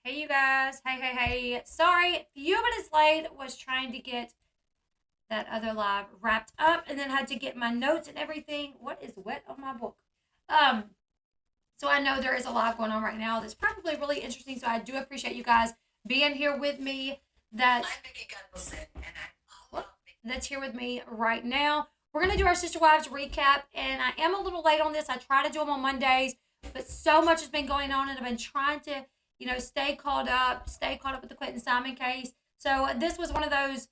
Hey, you guys. Hey. Sorry, few minutes late. Was trying to get that other live wrapped up and then had to get my notes and everything. What is wet on my book? Um, so I know there is a lot going on right now that's probably really interesting. So I do appreciate you guys being here with me. That's that's here with me right now. We're gonna do our Sister Wives recap, and I am a little late on this. I try to do them on Mondays, but so much has been going on, and I've been trying to, stay caught up with the Quentin Simon case. So this was one of those,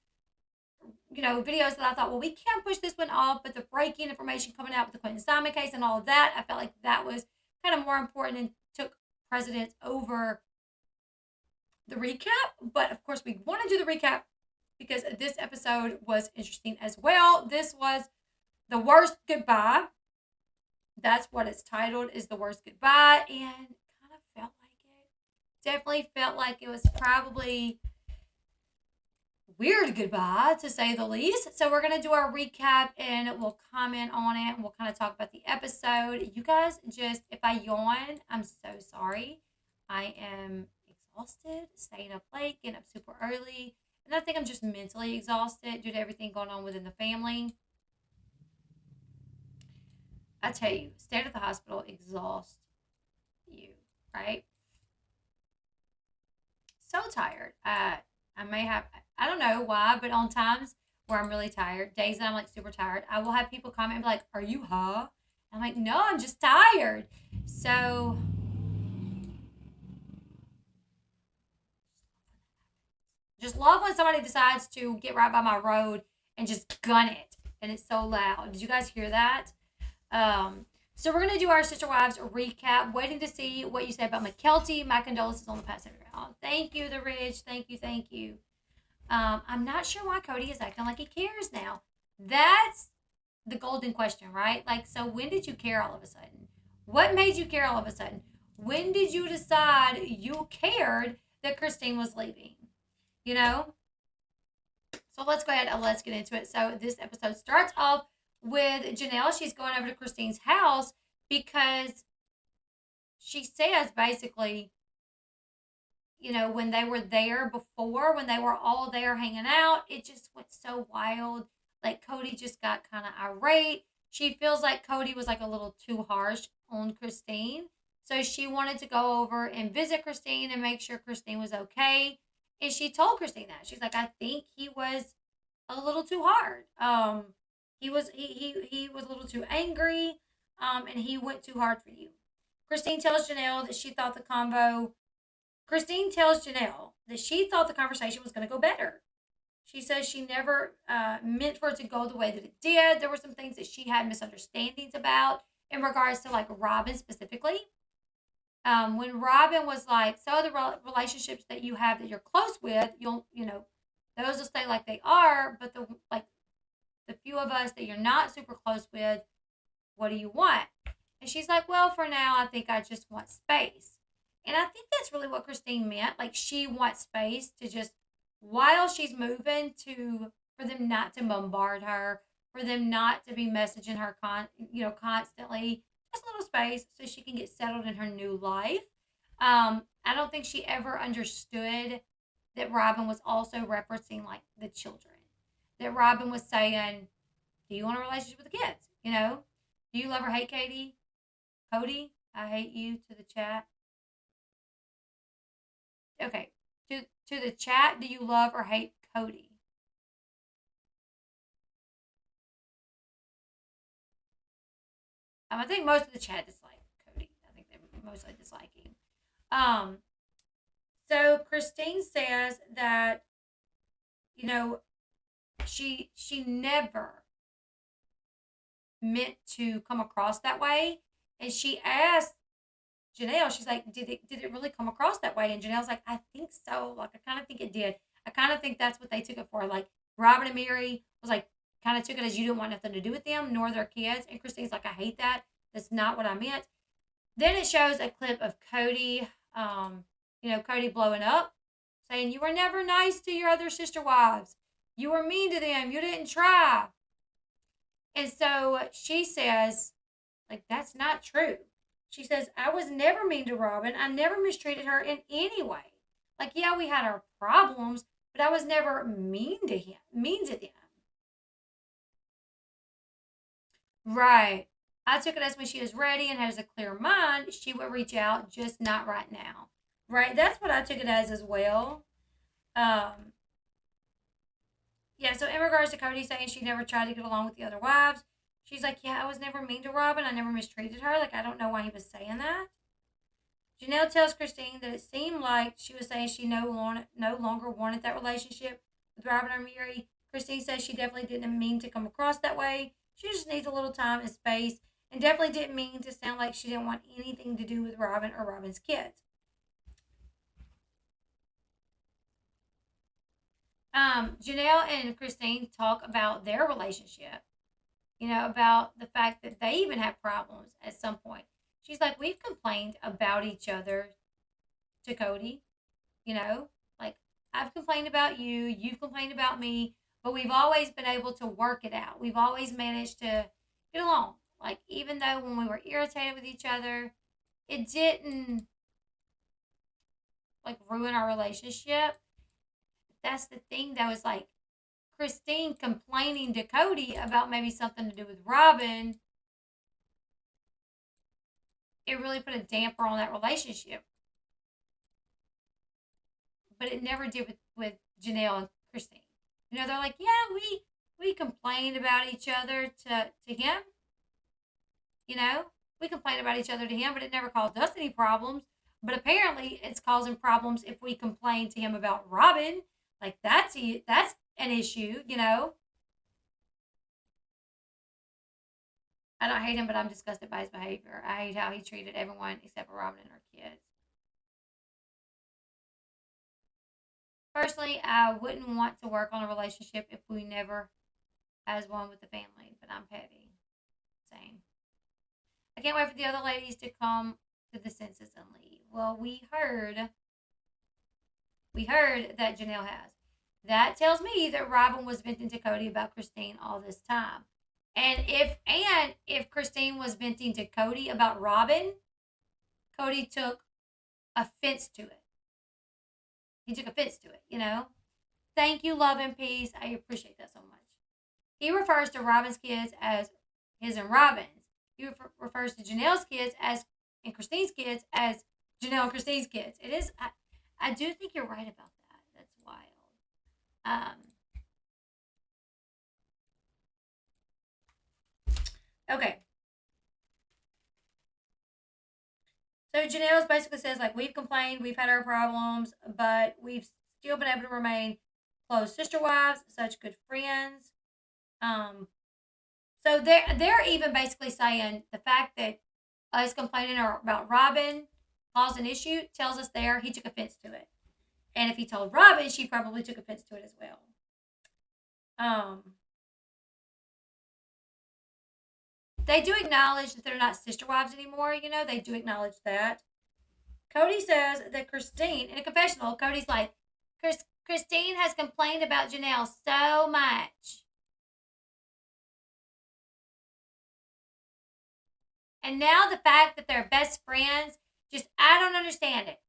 videos that I thought, well, we can't push this one off, but the breaking information coming out with the Quentin Simon case and all of that, I felt like that was kind of more important and took precedence over the recap. But of course, we want to do the recap because this episode was interesting as well. This was the worst goodbye. That's what it's titled, is the worst goodbye, and kind of felt like it. Definitely felt like it was probably weird goodbye, to say the least. So we're gonna do our recap and we'll comment on it and we'll kind of talk about the episode. You guys, just if I yawn, I'm so sorry. I am exhausted, staying up late, getting up super early, and I think I'm just mentally exhausted due to everything going on within the family. I tell you, staying at the hospital exhausts you, right? So tired. I may have, I don't know why, but on times where I'm really tired, days that I'm like super tired, I will have people comment and be like, "Are you high?" I'm like, "No, I'm just tired." So just love when somebody decides to get right by my road and just gun it, and it's so loud. Did you guys hear that? So we're gonna do our Sister Wives recap. Waiting to see what you say about Mykelti. My condolences on the passing. Oh, thank you, the Ridge. Thank you. I'm not sure why Kody is acting like he cares now. That's the golden question, right? Like, so when did you care all of a sudden? What made you care all of a sudden? When did you decide you cared that Christine was leaving? You know? So let's go ahead and let's get into it. So this episode starts off with Janelle. She's going over to Christine's house because she says basically, when they were there before, when they were all there hanging out, it just went so wild. Like Kody just got kind of irate. She feels like Kody was like a little too harsh on Christine. So she wanted to go over and visit Christine and make sure Christine was okay. And she told Christine that. She's like, I think he was a little too hard. He was a little too angry. And he went too hard for you. Christine tells Janelle that she thought the convo Christine tells Janelle that she thought the conversation was going to go better. She says she never meant for it to go the way that it did. There were some things that she had misunderstandings about in regards to like Robin specifically. When Robin was like, so the relationships that you have that you're close with, those will stay like they are. But the few of us that you're not super close with, what do you want? And she's like, well, for now, I think I just want space. And I think that's really what Christine meant. Like she wants space to just, while she's moving, for them not to bombard her, for them not to be messaging her constantly. Just a little space so she can get settled in her new life. I don't think she ever understood that Robin was also referencing like the children. That Robin was saying, "Do you want a relationship with the kids? Do you love or hate Katie? Kody, I hate you," to the chat. Okay. To the chat, do you love or hate Kody? I think most of the chat dislike Kody. I think they're mostly disliking. Um, so Christine says that you know she never meant to come across that way, and she asked Janelle, she's like, did it really come across that way? And Janelle's like, I think so. Like, I kind of think it did. I kind of think that's what they took it for. Like, Robin and Mary was like, kind of took it as you didn't want nothing to do with them, nor their kids. And Christine's like, I hate that. That's not what I meant. Then it shows a clip of Kody, Kody blowing up, saying, you were never nice to your other sister wives. You were mean to them. You didn't try. And so she says, like, that's not true. She says, I was never mean to Robin. I never mistreated her in any way. Like, yeah, we had our problems, but I was never mean to them. Right. I took it as when she was ready and has a clear mind, she would reach out, just not right now. Right. That's what I took it as well. Um, yeah, so in regards to Kody saying she never tried to get along with the other wives, she's like, yeah, I was never mean to Robin. I never mistreated her. Like, I don't know why he was saying that. Janelle tells Christine that it seemed like she was saying she no longer wanted that relationship with Robin or Mary. Christine says she definitely didn't mean to come across that way. She just needs a little time and space, and definitely didn't mean to sound like she didn't want anything to do with Robin or Robin's kids. Janelle and Christine talk about their relationship, about the fact that they even have problems at some point. She's like, we've complained about each other to Kody, you know, like I've complained about you, you've complained about me, but we've always been able to work it out. We've always managed to get along. Like, even though when we were irritated with each other, it didn't like ruin our relationship. That's the thing that was like Christine complaining to Kody about maybe something to do with Robin, it really put a damper on that relationship. But it never did with Janelle and Christine. They're like, yeah, we complained about each other to him. You know, we complained about each other to him, but it never caused us any problems. But apparently, it's causing problems if we complain to him about Robin. Like, that's an issue. I don't hate him, but I'm disgusted by his behavior. I hate how he treated everyone except for Robin and her kids. Personally, I wouldn't want to work on a relationship if we never has one with the family, but I'm petty. Same. I can't wait for the other ladies to come to the census and leave. Well, we heard that Janelle has. That tells me that Robin was venting to Kody about Christine all this time. And if Christine was venting to Kody about Robin, Kody took offense to it. He took offense to it. Thank you, love and peace. I appreciate that so much. He refers to Robin's kids as his and Robin's. He refers to Janelle's kids as and Christine's kids as Janelle and Christine's kids. It is. I do think you're right about that. That's wild. Okay. So Janelle basically says like we've complained, we've had our problems, but we've still been able to remain close sister wives, such good friends. Um, So they're even basically saying the fact that us complaining about Robin caused an issue tells us there he took offense to it. And if he told Robin, she probably took offense to it as well. Um, they do acknowledge that they're not sister wives anymore. They do acknowledge that. Kody says that Christine, in a confessional, Kody's like, Christine has complained about Janelle so much. And now the fact that they're best friends, I don't understand it.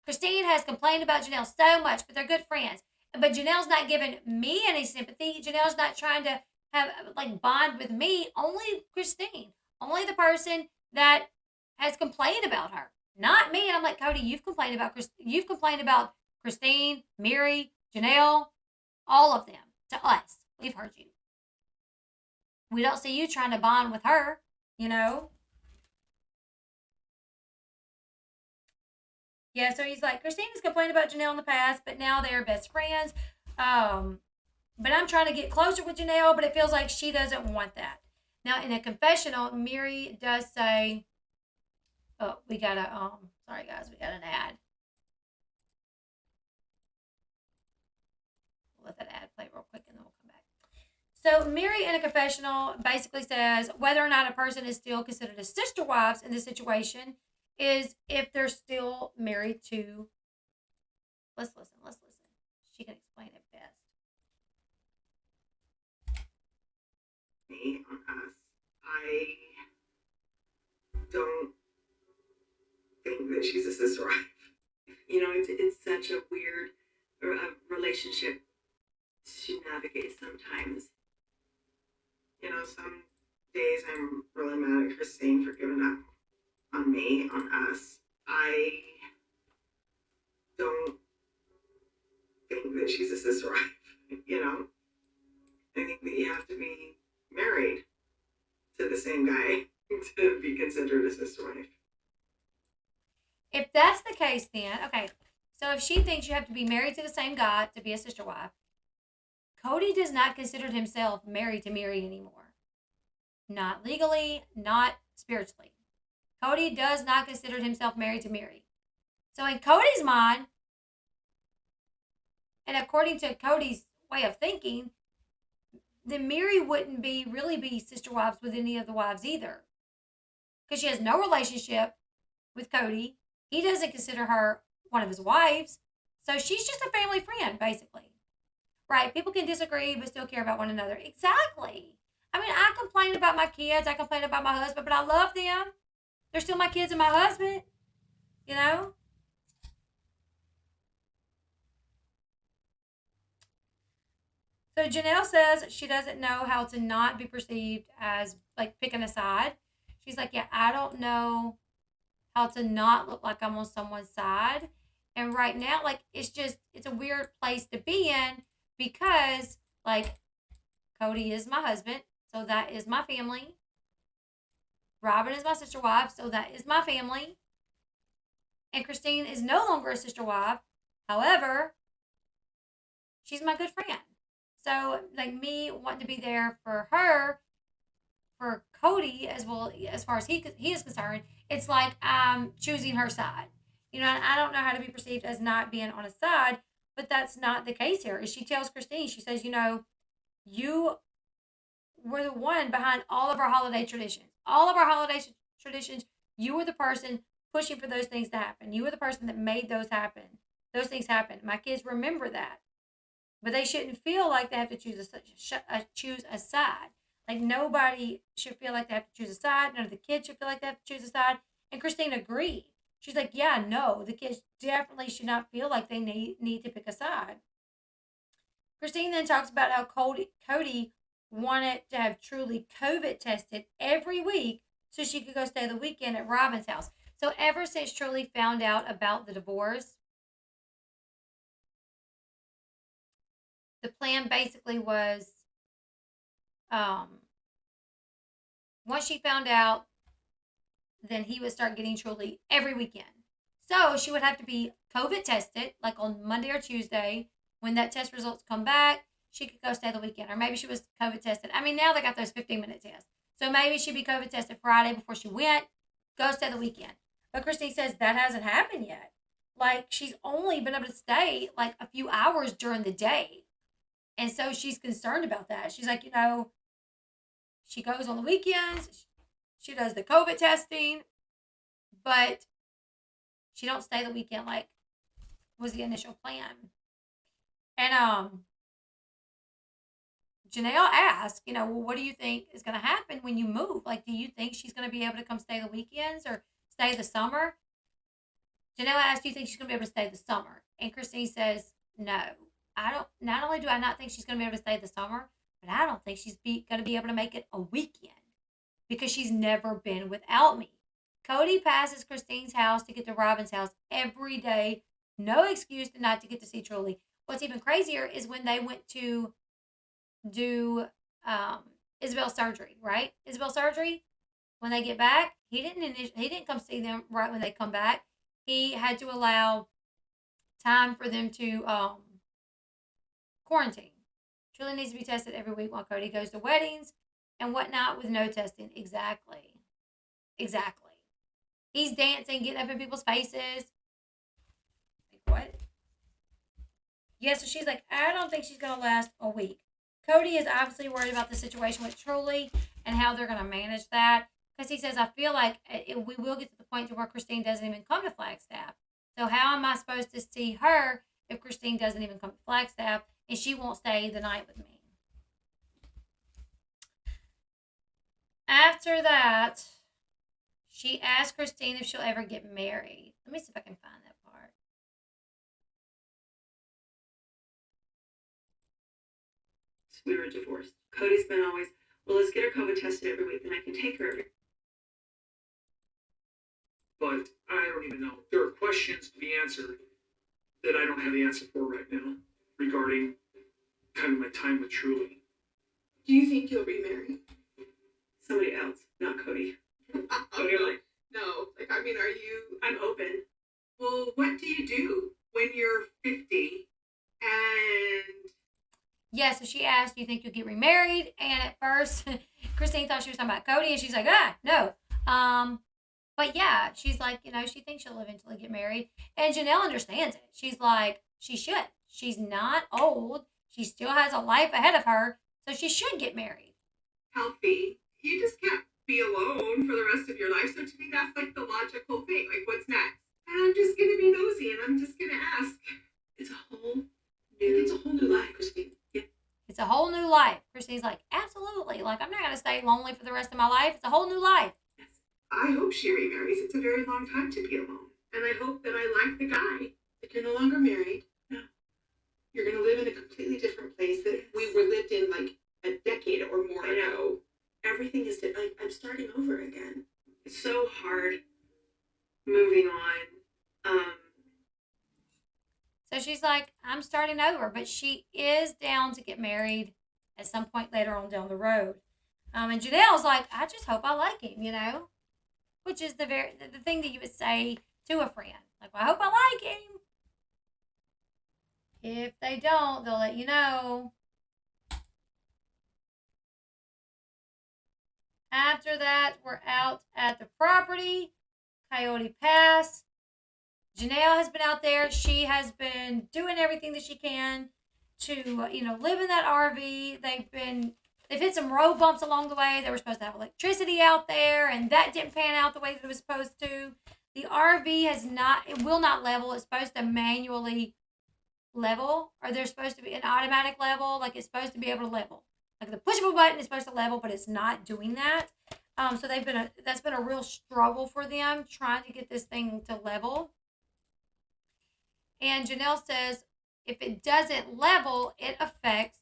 Christine has complained about Janelle so much, but they're good friends. But Janelle's not giving me any sympathy. Janelle's not trying to have like bond with me. Only Christine. Only the person that has complained about her. Not me. And I'm like, Kody, you've complained about Christine, Mary, Janelle, all of them to us. We've heard you. We don't see you trying to bond with her, you know? Yeah, so he's like, Christina's complained about Janelle in the past, but now they're best friends. Um, but I'm trying to get closer with Janelle, but it feels like she doesn't want that. Now, in a confessional, Mary does say, oh, we got a, sorry guys, we got an ad. We'll let that ad play real quick and then we'll come back. So, Mary in a confessional basically says whether or not a person is still considered as sister wives in this situation is if they're still married to. Let's listen. She can explain it best. Me on us. I don't think that she's a sister wife. It's such a weird okay, sometimes, some days I'm really mad at Christine for giving up on me, on us. I don't think that she's a sister wife. I think that you have to be married to the same guy to be considered a sister wife. If that's the case, then, okay, so if she thinks you have to be married to the same guy to be a sister wife, Kody does not consider himself married to Mary anymore. Not legally, not spiritually. Kody does not consider himself married to Mary. So in Cody's mind, and according to Cody's way of thinking, then Mary wouldn't really be sister wives with any of the wives either. Because she has no relationship with Kody. He doesn't consider her one of his wives. So she's just a family friend, basically. Right? People can disagree but still care about one another. Exactly. I mean, I complain about my kids. I complain about my husband, but I love them. They're still my kids and my husband. You know? So Janelle says she doesn't know how to not be perceived as like picking a side. She's like, yeah, I don't know how to not look like I'm on someone's side. And right now, like, it's a weird place to be in because, like, Kody is my husband, so that is my family. Robin is my sister wife, so that is my family. And Christine is no longer a sister wife. However, she's my good friend. So, like, me wanting to be there for her, for Kody, as well as far as he is concerned, it's like I'm choosing her side. I don't know how to be perceived as not being on a side, but that's not the case here. She tells Christine, she says, you were the one behind all of our holiday traditions. All of our holiday traditions, you were the person pushing for those things to happen. You were the person that made those happen. Those things happen. My kids remember that. But they shouldn't feel like they have to choose a side. Like, nobody should feel like they have to choose a side. None of the kids should feel like they have to choose a side. And Christine agreed. She's like, yeah, no, the kids definitely should not feel like they need to pick a side. Christine then talks about how Kody wanted to have truly COVID tested every week so she could go stay the weekend at Robin's house. So ever since Truly found out about the divorce, the plan basically was, once she found out, then he would start getting Truly every weekend. So she would have to be COVID tested, like on Monday or Tuesday. When that test results come back, she could go stay the weekend. Or maybe she was COVID tested. I mean, now they got those 15-minute tests. So maybe she'd be COVID tested Friday before she went, go stay the weekend. But Christine says that hasn't happened yet. Like, she's only been able to stay like a few hours during the day. And so she's concerned about that. She's like, she goes on the weekends, she does the COVID testing, but she don't stay the weekend like was the initial plan. And Janelle asked, well, what do you think is going to happen when you move? Like, do you think she's going to be able to come stay the weekends or stay the summer? Janelle asked, do you think she's going to be able to stay the summer? And Christine says, no. I don't. Not only do I not think she's going to be able to stay the summer, but I don't think she's going to be able to make it a weekend because she's never been without me. Kody passes Christine's house to get to Robin's house every day. No excuse not to get to see Truly. What's even crazier is when they went to do Isabel's surgery, right? Isabel's surgery. When they get back, he didn't come see them right when they come back. He had to allow time for them to quarantine. Truly needs to be tested every week while Kody goes to weddings and whatnot with no testing. Exactly. He's dancing, getting up in people's faces. Like, what? Yeah, so she's like, I don't think she's going to last a week. Kody is obviously worried about the situation with Truly and how they're going to manage that. Because he says, I feel like we will get to the point to where Christine doesn't even come to Flagstaff. So how am I supposed to see her if Christine doesn't even come to Flagstaff and she won't stay the night with me? After that, she asked Christine if she'll ever get married. Let me see if I can find that part. we were divorced. Cody's been always, well, let's get her COVID tested every week, then I can take her every. But I don't even know. There are questions to be answered that I don't have the answer for right now regarding kind of my time with Truly. Do you think you'll remarry? Somebody else, not Kody. Oh, you're like, no. Like, I mean, are you? I'm open. Well, what do you do when you're 50 and? Yeah, so she asked, do you think you'll get remarried? And at first, Christine thought she was talking about Kody, and she's like, no. But yeah, she's like, she thinks she'll eventually get married. And Janelle understands it. She's like, she should. She's not old. She still has a life ahead of her, so she should get married. Healthy. You just can't be alone for the rest of your life. So to me, that's like the logical thing. Like, what's next? And I'm just going to be nosy, and I'm just going to ask. It's a whole new life, Christine. Yeah. It's a whole new life. Christine's like, absolutely. Like, I'm not going to stay lonely for the rest of my life. It's a whole new life. Yes. I hope she remarries. It's a very long time to be alone. And I hope that I like the guy. That you're no longer married. No. You're going to live in a completely different place that we were lived in like a decade or more ago. Everything is different. I'm starting over again. It's so hard moving on. So she's like, I'm starting over, but she is down to get married at some point later on down the road. And Janelle's like, I just hope I like him, which is the thing that you would say to a friend. Like, well, I hope I like him. If they don't, they'll let you know. After that, we're out at the property. Coyote Pass. Janelle has been out there. She has been doing everything that she can to, live in that RV. They've hit some road bumps along the way. They were supposed to have electricity out there, and that didn't pan out the way that it was supposed to. The RV it will not level. It's supposed to manually level, or there's supposed to be an automatic level. Like, it's supposed to be able to level. Like, the push of a button is supposed to level, but it's not doing that. So that's been a real struggle for them trying to get this thing to level. And Janelle says if it doesn't level, it affects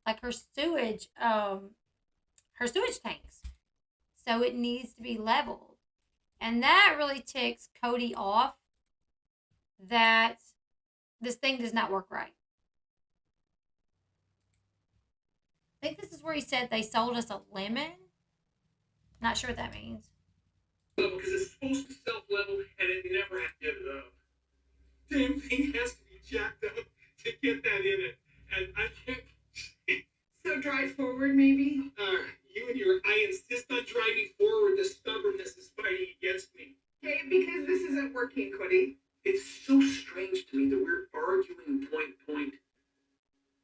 like her sewage tanks. So it needs to be leveled. And that really ticks Kody off that this thing does not work right. I think this is where he said they sold us a lemon. Not sure what that means. Because it's supposed to self-level and it never has to get it up. Damn thing has to be jacked up to get that in it. And I can't. So drive forward, maybe? You and your I insist on driving forward. The stubbornness is fighting against me. Okay, because this isn't working, Kody. It's so strange to me that we're arguing point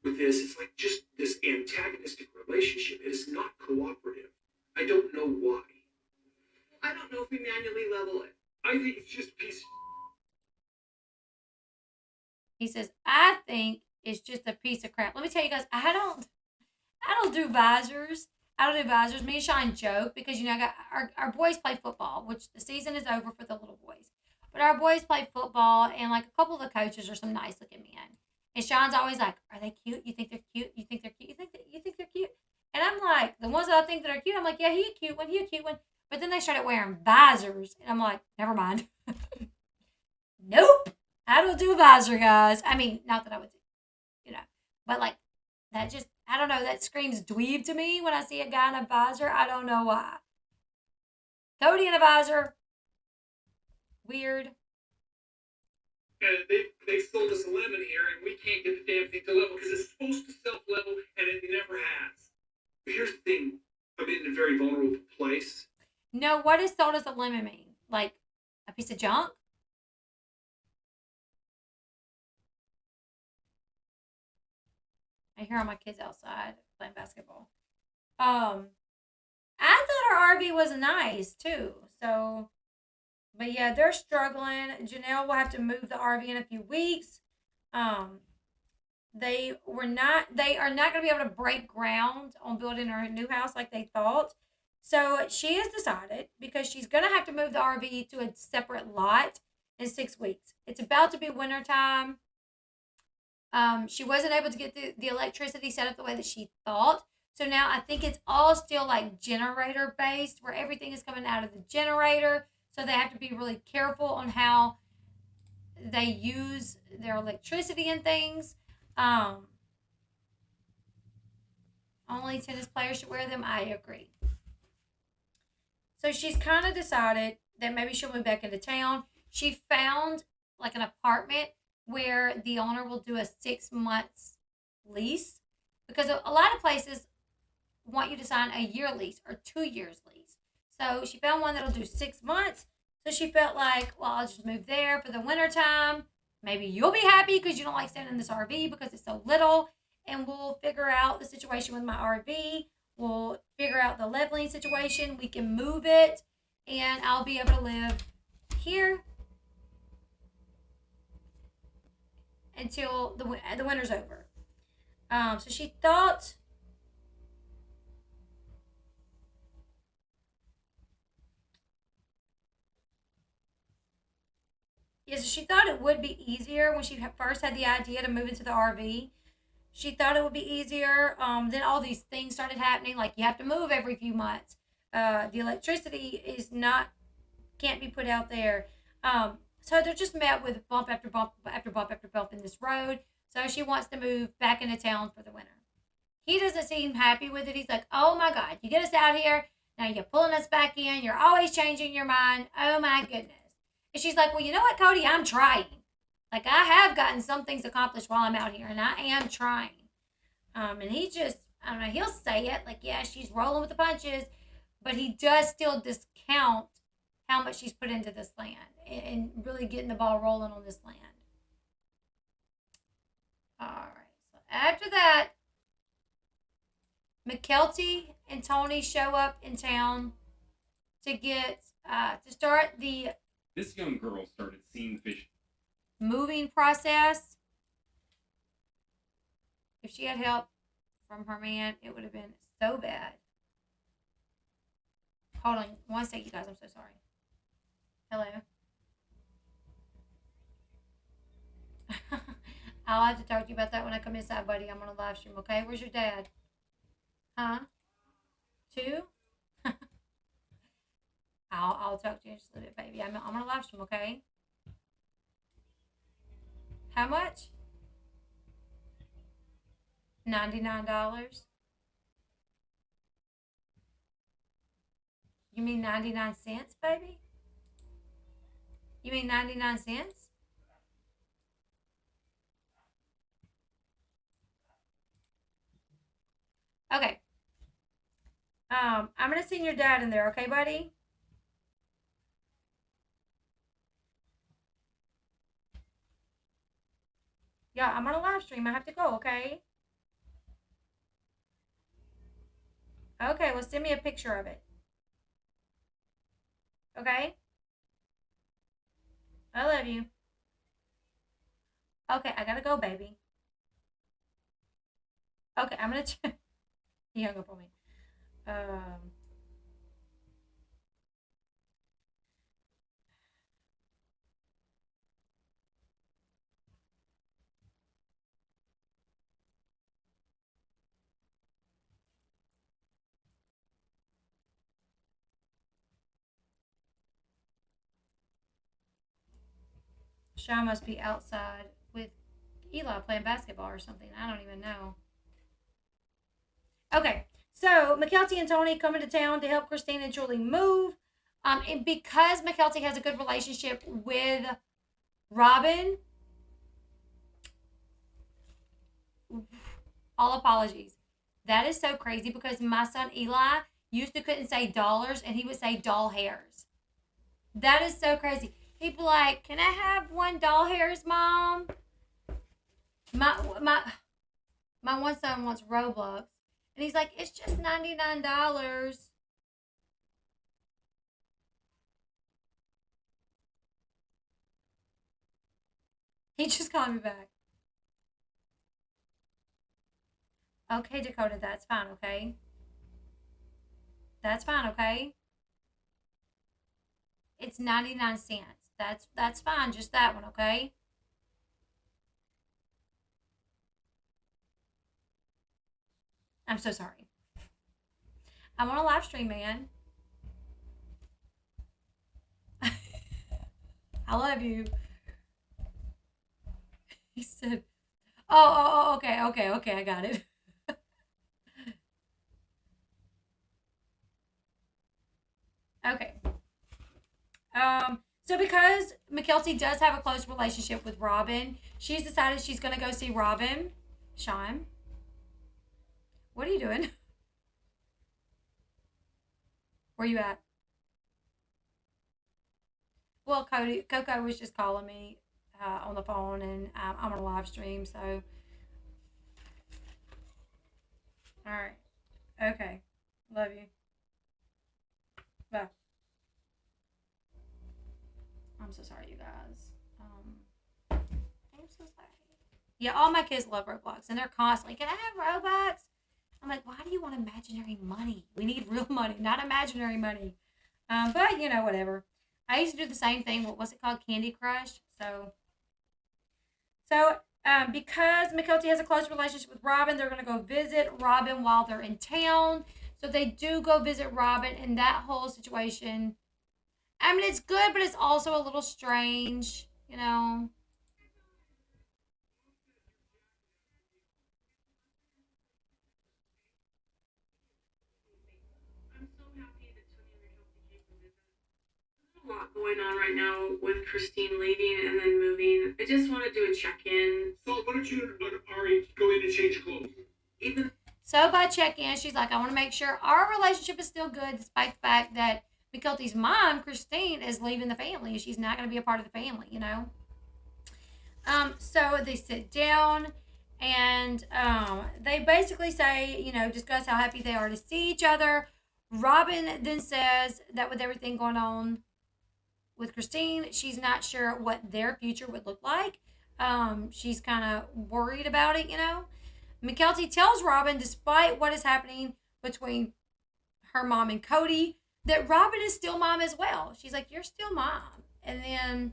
with this. It's like just this antagonistic relationship. It is not cooperative. I don't know why. I don't know if we manually level it. I think it's just a piece of... He says, I think it's just a piece of crap. Let me tell you guys, I don't do visors. Me and Sean joke because, I got our boys play football, which the season is over for the little boys. But our boys play football, and like a couple of the coaches are some nice looking men. And Sean's always like, are they cute? You think they're cute? You think they're cute? You think they're cute? And I'm like, the ones that I think that are cute, I'm like, yeah, he a cute one. But then they started wearing visors, and I'm like, never mind. Nope. I don't do a visor, guys. I mean, not that I would, but like that just, I don't know, that screams dweeb to me when I see a guy in a visor. I don't know why. Kody in a visor. Weird. And they sold us a lemon here, and we can't get the damn thing to level because it's supposed to self-level, and it never has. But here's the thing. I'm in a very vulnerable place. No, what does sold as a lemon mean? Like a piece of junk? I hear all my kids outside playing basketball. I thought our RV was nice too. So, but yeah, they're struggling. Janelle will have to move the RV in a few weeks. They are not going to be able to break ground on building her new house like they thought. So she has decided, because she's going to have to move the RV to a separate lot in 6 weeks. It's about to be wintertime. She wasn't able to get the electricity set up the way that she thought. So now I think it's all still like generator based, where everything is coming out of the generator. So they have to be really careful on how they use their electricity and things. Um, Only tennis players should wear them. I agree. So she's kind of decided that maybe she'll move back into town. She found like an apartment where the owner will do a 6 months lease, because a lot of places want you to sign a year lease or 2 years lease. So she found one that'll do 6 months. So she felt like, well, I'll just move there for the winter time. Maybe you'll be happy because you don't like staying in this RV because it's so little. And we'll figure out the situation with my RV. We'll figure out the leveling situation. We can move it. And I'll be able to live here until the winter's over. So she thought, yeah, so she thought it would be easier when she first had the idea to move into the RV. She thought it would be easier. Then all these things started happening, like you have to move every few months. The electricity is not can't be put out there. So they're just met with bump after bump after bump after bump in this road. So she wants to move back into town for the winter. He doesn't seem happy with it. He's like, oh my God, you get us out here. Now you're pulling us back in. You're always changing your mind. Oh my goodness. And she's like, well, you know what, Kody? I'm trying. Like, I have gotten some things accomplished while I'm out here, and I am trying. And he just, I don't know, he'll say it like, yeah, she's rolling with the punches, but he does still discount how much she's put into this land and really getting the ball rolling on this land. All right. So after that, Mykelti and Tony show up in town to get to start the This young girl started seeing vision. moving process. If she had help from her man, it would have been so bad. Hold on one sec, you guys. I'm so sorry. Hello. I'll have to talk to you about that when I come inside, buddy. I'm on a live stream, okay? Where's your dad? Huh? 2? I'll talk to you in just a little bit, baby. I'm on a live stream, okay? How much? $99. You mean 99 cents, baby? You mean 99 cents? Okay. I'm gonna send your dad in there, okay, buddy? Yeah, I'm on a live stream. I have to go, okay? Okay, well, send me a picture of it. Okay? I love you. Okay, I gotta go, baby. Okay, I'm gonna. He hung up on me. Um. Sean must be outside with Eli playing basketball or something. I don't even know. Okay, so Mykelti and Tony come into town to help Christine and Julie move. And because Mykelti has a good relationship with Robin, all apologies. That is so crazy because my son Eli used to couldn't say dollars and he would say doll hairs. That is so crazy. He'd be like, "Can I have one doll hairs, Mom?" My one son wants Roblox, and he's like, "It's just $99." He just called me back. Okay, Dakota, that's fine. Okay, that's fine. Okay, it's 99 cents. That's fine. Just that one. Okay. I'm so sorry. I'm on a live stream, man. I love you. He said, okay, I got it. Okay. So because Mykelti does have a close relationship with Robin, she's decided she's going to go see Robin. Sean, what are you doing? Where you at? Well, Coco was just calling me on the phone, and I'm on a live stream, so. All right. Okay. Love you. Bye. I'm so sorry, you guys. I'm so sorry. Yeah, all my kids love Roblox, and they're constantly, can I have Robux? I'm like, why do you want imaginary money? We need real money, not imaginary money. But, whatever. I used to do the same thing. What was it called? Candy Crush. Because Mykelti has a close relationship with Robin, they're going to go visit Robin while they're in town. So they do go visit Robin, and that whole situation, I mean, it's good, but it's also a little strange, A lot going on right now with Christine leaving and then moving. I just want to do a check-in. So why don't you and Ari go in and change clothes? So by check-in, she's like, I want to make sure our relationship is still good, despite the fact that Mykelti's mom, Christine, is leaving the family. She's not going to be a part of the family, So they sit down, and they basically say, discuss how happy they are to see each other. Robin then says that with everything going on with Christine, she's not sure what their future would look like. She's kind of worried about it, Mykelti tells Robin, despite what is happening between her mom and Kody, that Robin is still mom as well. She's like, you're still mom. And then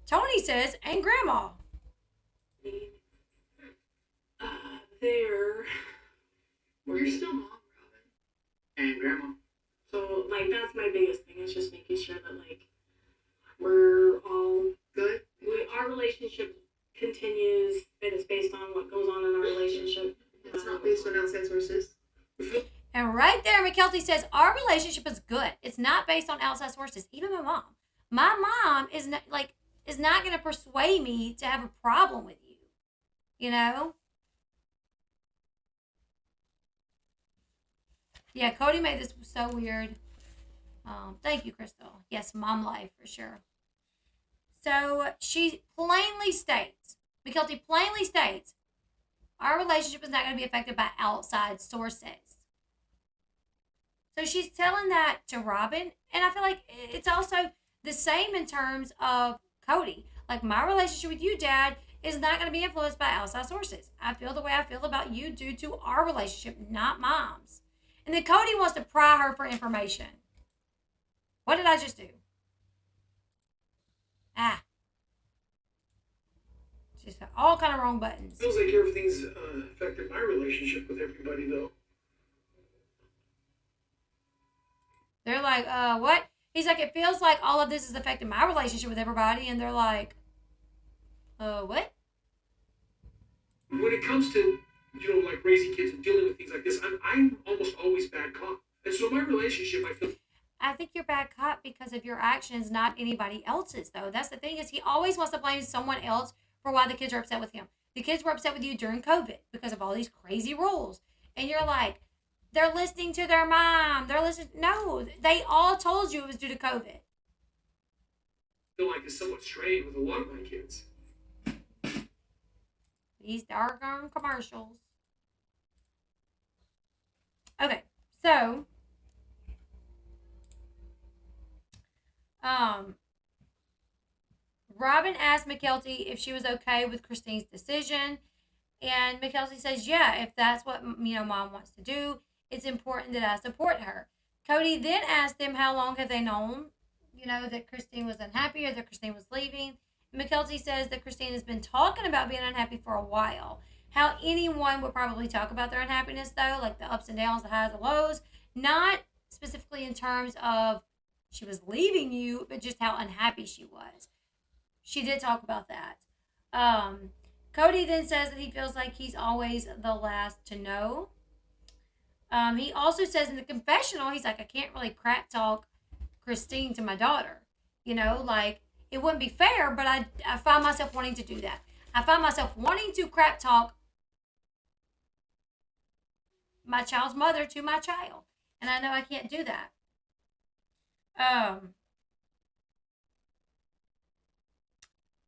Tony says, and grandma. You're still mom, Robin. And grandma. So, that's my biggest thing, is just making sure that, we're all Good. Our relationship continues, and it's based on what goes on in our relationship. It's not based on outside sources. And right there, Mykelti says, our relationship is good. It's not based on outside sources. Even my mom. My mom is not going to persuade me to have a problem with you. Yeah, Kody made this so weird. Thank you, Crystal. Yes, mom life for sure. So she plainly states, Mykelti plainly states, our relationship is not going to be affected by outside sources. So she's telling that to Robin, and I feel like it's also the same in terms of Kody. My relationship with you, Dad, is not going to be influenced by outside sources. I feel the way I feel about you due to our relationship, not Mom's. And then Kody wants to pry her for information. What did I just do? Just all kind of wrong buttons. Feels like everything's affected my relationship with everybody, though. They're like, what? He's like, it feels like all of this is affecting my relationship with everybody. And they're like, what? When it comes to, raising kids and dealing with things like this, I'm almost always bad cop. And so my relationship, I think you're bad cop because of your actions, not anybody else's, though. That's the thing, is he always wants to blame someone else for why the kids are upset with him. The kids were upset with you during COVID because of all these crazy rules. And you're like, they're listening to their mom. No, they all told you it was due to COVID. feel like it's somewhat strained with a lot of my kids. These doggone commercials. Okay, so Robin asked Mykelti if she was okay with Christine's decision, and Mykelti says, yeah, if that's what Mom wants to do, it's important that I support her. Kody then asked them how long have they known, that Christine was unhappy or that Christine was leaving. Mykelti says that Christine has been talking about being unhappy for a while. how anyone would probably talk about their unhappiness, though, like the ups and downs, the highs and lows, not specifically in terms of she was leaving you, but just how unhappy she was. She did talk about that. Kody then says that he feels like he's always the last to know. He also says in the confessional, he's like, I can't really crap talk Christine to my daughter. You know, like, it wouldn't be fair, but I find myself wanting to do that. I find myself wanting to crap talk my child's mother to my child. And I know I can't do that.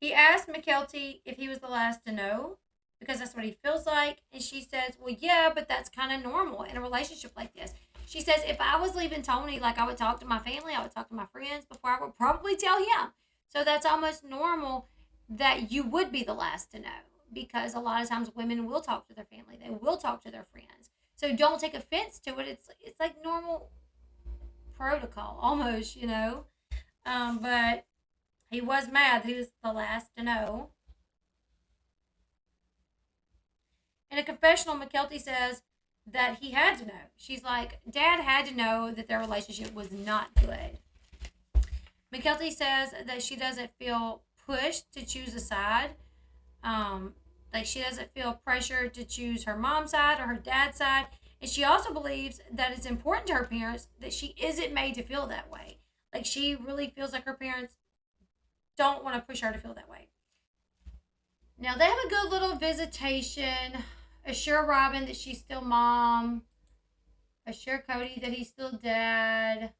He asked Mykelti if he was the last to know because that's what he feels like. And she says, well, yeah, but that's kind of normal in a relationship like this. She says, if I was leaving Tony, like, I would talk to my family, I would talk to my friends before I would probably tell him. So that's almost normal that you would be the last to know because a lot of times women will talk to their family. They will talk to their friends. So don't take offense to it. It's like normal protocol almost, you know. But he was mad that he was the last to know. In a confessional, Mykelti says that he had to know. She's like, Dad had to know that their relationship was not good. Mykelti says that she doesn't feel pushed to choose a side. Like, she doesn't feel pressured to choose her mom's side or her dad's side. And she also believes that it's important to her parents that she isn't made to feel that way. Like, she really feels like her parents don't want to push her to feel that way. Now, they have a good little visitation. Assure Robin that she's still mom. Assure Kody that he's still dad.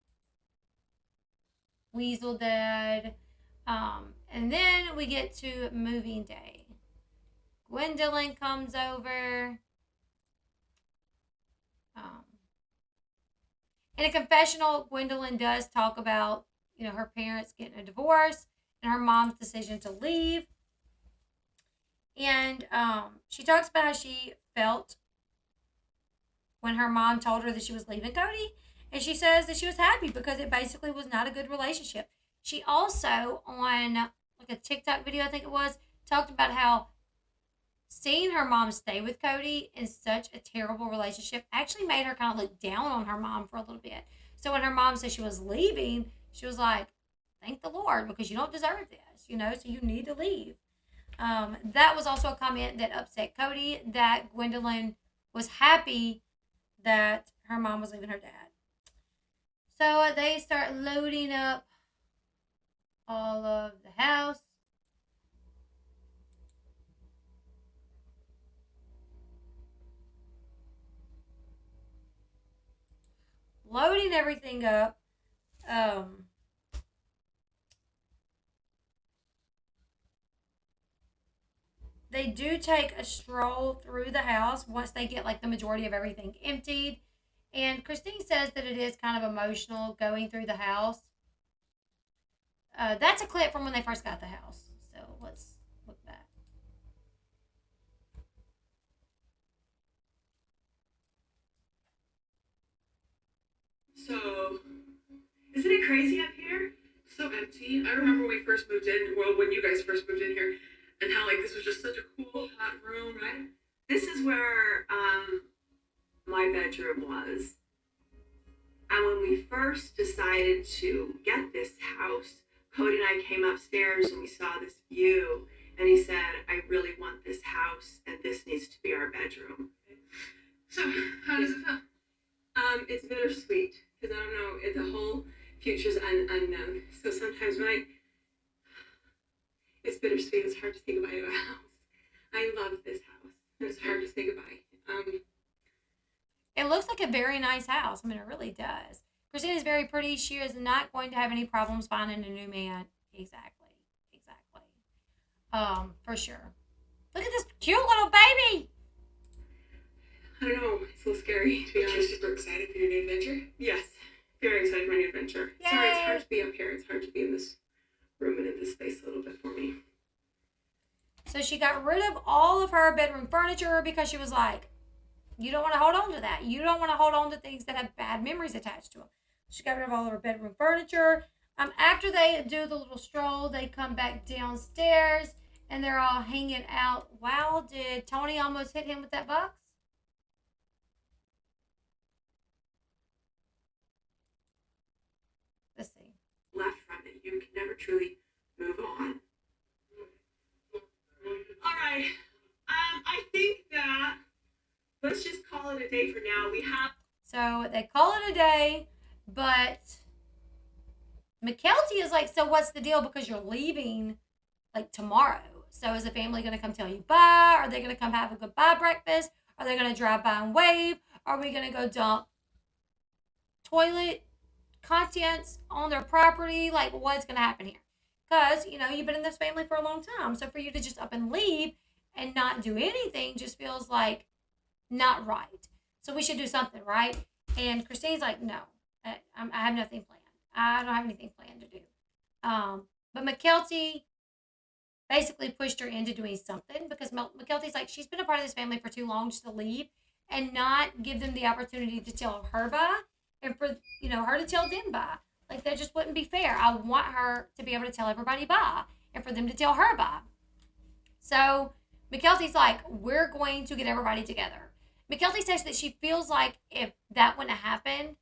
Weasel dad. And then we get to moving day. Gwendolyn comes over. In a confessional, Gwendolyn does talk about, you know, her parents getting a divorce and her mom's decision to leave. And she talks about how she felt when her mom told her that she was leaving Kody. And she says that she was happy because it basically was not a good relationship. She also, on like a TikTok video, I think it was, talked about how seeing her mom stay with Kody in such a terrible relationship actually made her kind of look down on her mom for a little bit. So when her mom said she was leaving, she was like, thank the Lord, because you don't deserve this, you know, so you need to leave. That was also a comment that upset Kody, that Gwendolyn was happy that her mom was leaving her dad. So they start loading up all of the house. Loading everything up. They do take a stroll through the house once they get like the majority of everything emptied. And Christine says that it is kind of emotional going through the house. That's a clip from when they first got the house. So let's look back. So, isn't it crazy up here? So empty. I remember when we first moved in, well, when you guys first moved in here, and how, like, this was just such a cool, hot room, right? This is where my bedroom was. And when we first decided to get this house, Kody and I came upstairs and we saw this view. And he said, I really want this house and this needs to be our bedroom. So, how does it feel? It's bittersweet because I don't know, the whole future's unknown. So sometimes it's bittersweet. It's hard to say goodbye to a house. I love this house. It's hard to say goodbye. It looks like a very nice house. I mean, it really does. Christine is very pretty. She is not going to have any problems finding a new man. Exactly. For sure. Look at this cute little baby. I don't know. It's a little scary, to be honest. You're super excited for your new adventure? Yes. Very excited for my new adventure. Yay. Sorry, it's hard to be up here. It's hard to be in this room and in this space a little bit for me. So she got rid of all of her bedroom furniture because she was like, you don't want to hold on to that. You don't want to hold on to things that have bad memories attached to them. She got rid of all of her bedroom furniture. After they do the little stroll, they come back downstairs and they're all hanging out. Wow, did Tony almost hit him with that box? Let's see. Left from it, you can never truly move on. All right. I think that let's just call it a day for now. We have. So they call it a day, but Mykelti is like, so what's the deal? Because you're leaving like tomorrow. So is the family going to come tell you bye? Are they going to come have a goodbye breakfast? Are they going to drive by and wave? Are we going to go dump toilet contents on their property? Like, what's going to happen here? Because, you know, you've been in this family for a long time. So for you to just up and leave and not do anything just feels like not right. So we should do something, right? And Christine's like, no, I have nothing planned. I don't have anything planned to do. But Mykelti basically pushed her into doing something because Mykelti's like, she's been a part of this family for too long just to leave and not give them the opportunity to tell her bye and for, you know, her to tell them bye. Like, that just wouldn't be fair. I want her to be able to tell everybody bye and for them to tell her bye. So Mykelti's like, we're going to get everybody together. Mykelti says that she feels like if that wouldn't have happened,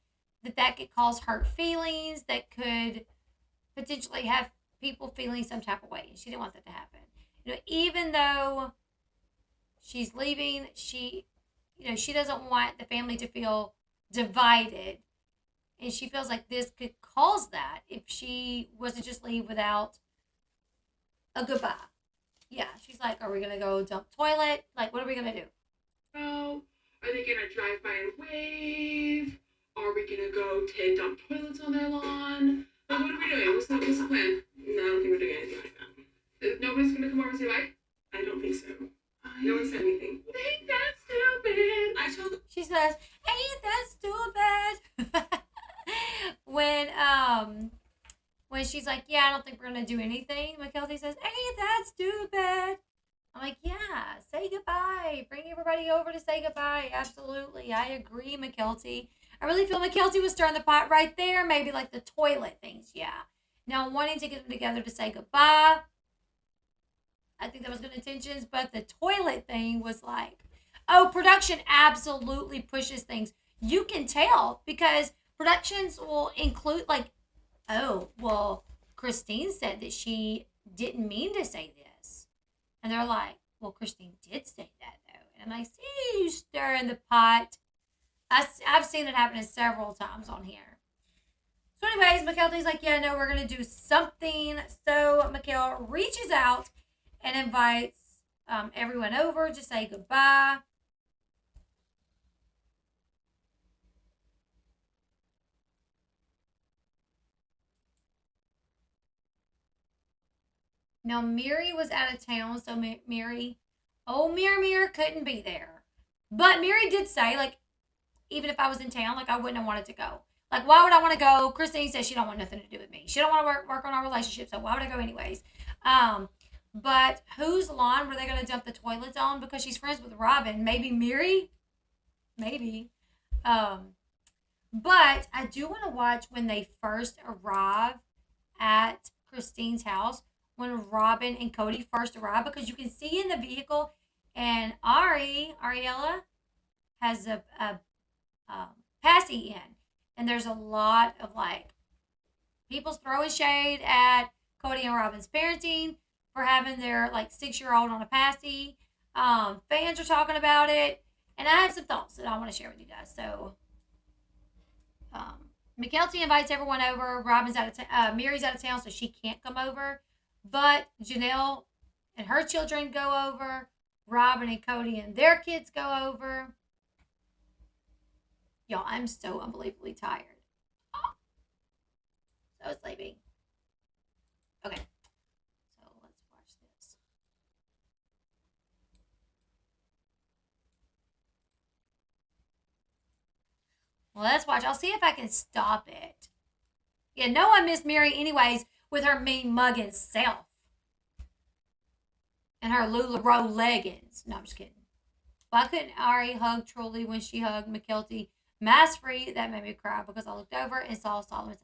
that could cause hurt feelings, that could potentially have people feeling some type of way. And she didn't want that to happen. You know, even though she's leaving, she doesn't want the family to feel divided. And she feels like this could cause that if she was to just leave without a goodbye. Yeah, she's like, are we going to go dump toilet? Like, what are we going to do? Oh, are they gonna drive by and wave? Are we gonna go dump toilets on their lawn? Like, what are we doing? What's the plan? No, I don't think we're doing anything like that. Nobody's gonna come over and say bye? I don't think so. No one said anything. Ain't that stupid? I told. She says, ain't that stupid? when she's like, yeah, I don't think we're going to do anything, Mykelti says, ain't that stupid? I'm like, yeah, say goodbye. Bring everybody over to say goodbye. Absolutely. I agree, Mykelti. I really feel Mykelti was stirring the pot right there. Maybe like the toilet things, yeah. Now, wanting to get them together to say goodbye, I think that was good intentions, but the toilet thing was like, oh, production absolutely pushes things. You can tell because productions will include like, oh, well, Christine said that she didn't mean to say this. And they're like, well, Christine did say that, though. And I'm like, see, you stirring the pot. I've seen it happen several times on here. So anyways, Mykelti's like, yeah, no, we're going to do something. So Mykel reaches out and invites everyone over to say goodbye. Now, Mary was out of town, so Mary couldn't be there. But Mary did say, like, even if I was in town, like, I wouldn't have wanted to go. Like, why would I want to go? Christine says she don't want nothing to do with me. She don't want to work on our relationship, so why would I go anyways? But whose lawn were they going to dump the toilets on? Because she's friends with Robin. Maybe Mary? Maybe. But I do want to watch when they first arrive at Christine's house, when Robin and Kody first arrive, because you can see in the vehicle, and Ariella has a passy in, and there's a lot of like people throwing shade at Kody and Robin's parenting for having their like 6-year-old on a passy. Fans are talking about it, and I have some thoughts that I want to share with you guys. So, Mykelti invites everyone over. Robin's out of town. Mary's out of town, so she can't come over. But Janelle and her children go over. Robin and Kody and their kids go over. Y'all, I'm so unbelievably tired. So sleepy. Okay. So let's watch this. Well, let's watch. I'll see if I can stop it. Yeah, no one missed Mary anyways with her mean mugging self. And her LuLaRoe leggings. No, I'm just kidding. Why couldn't Ari hug Truly when she hugged Mykelti mask free? That made me cry because I looked over and saw Solomon.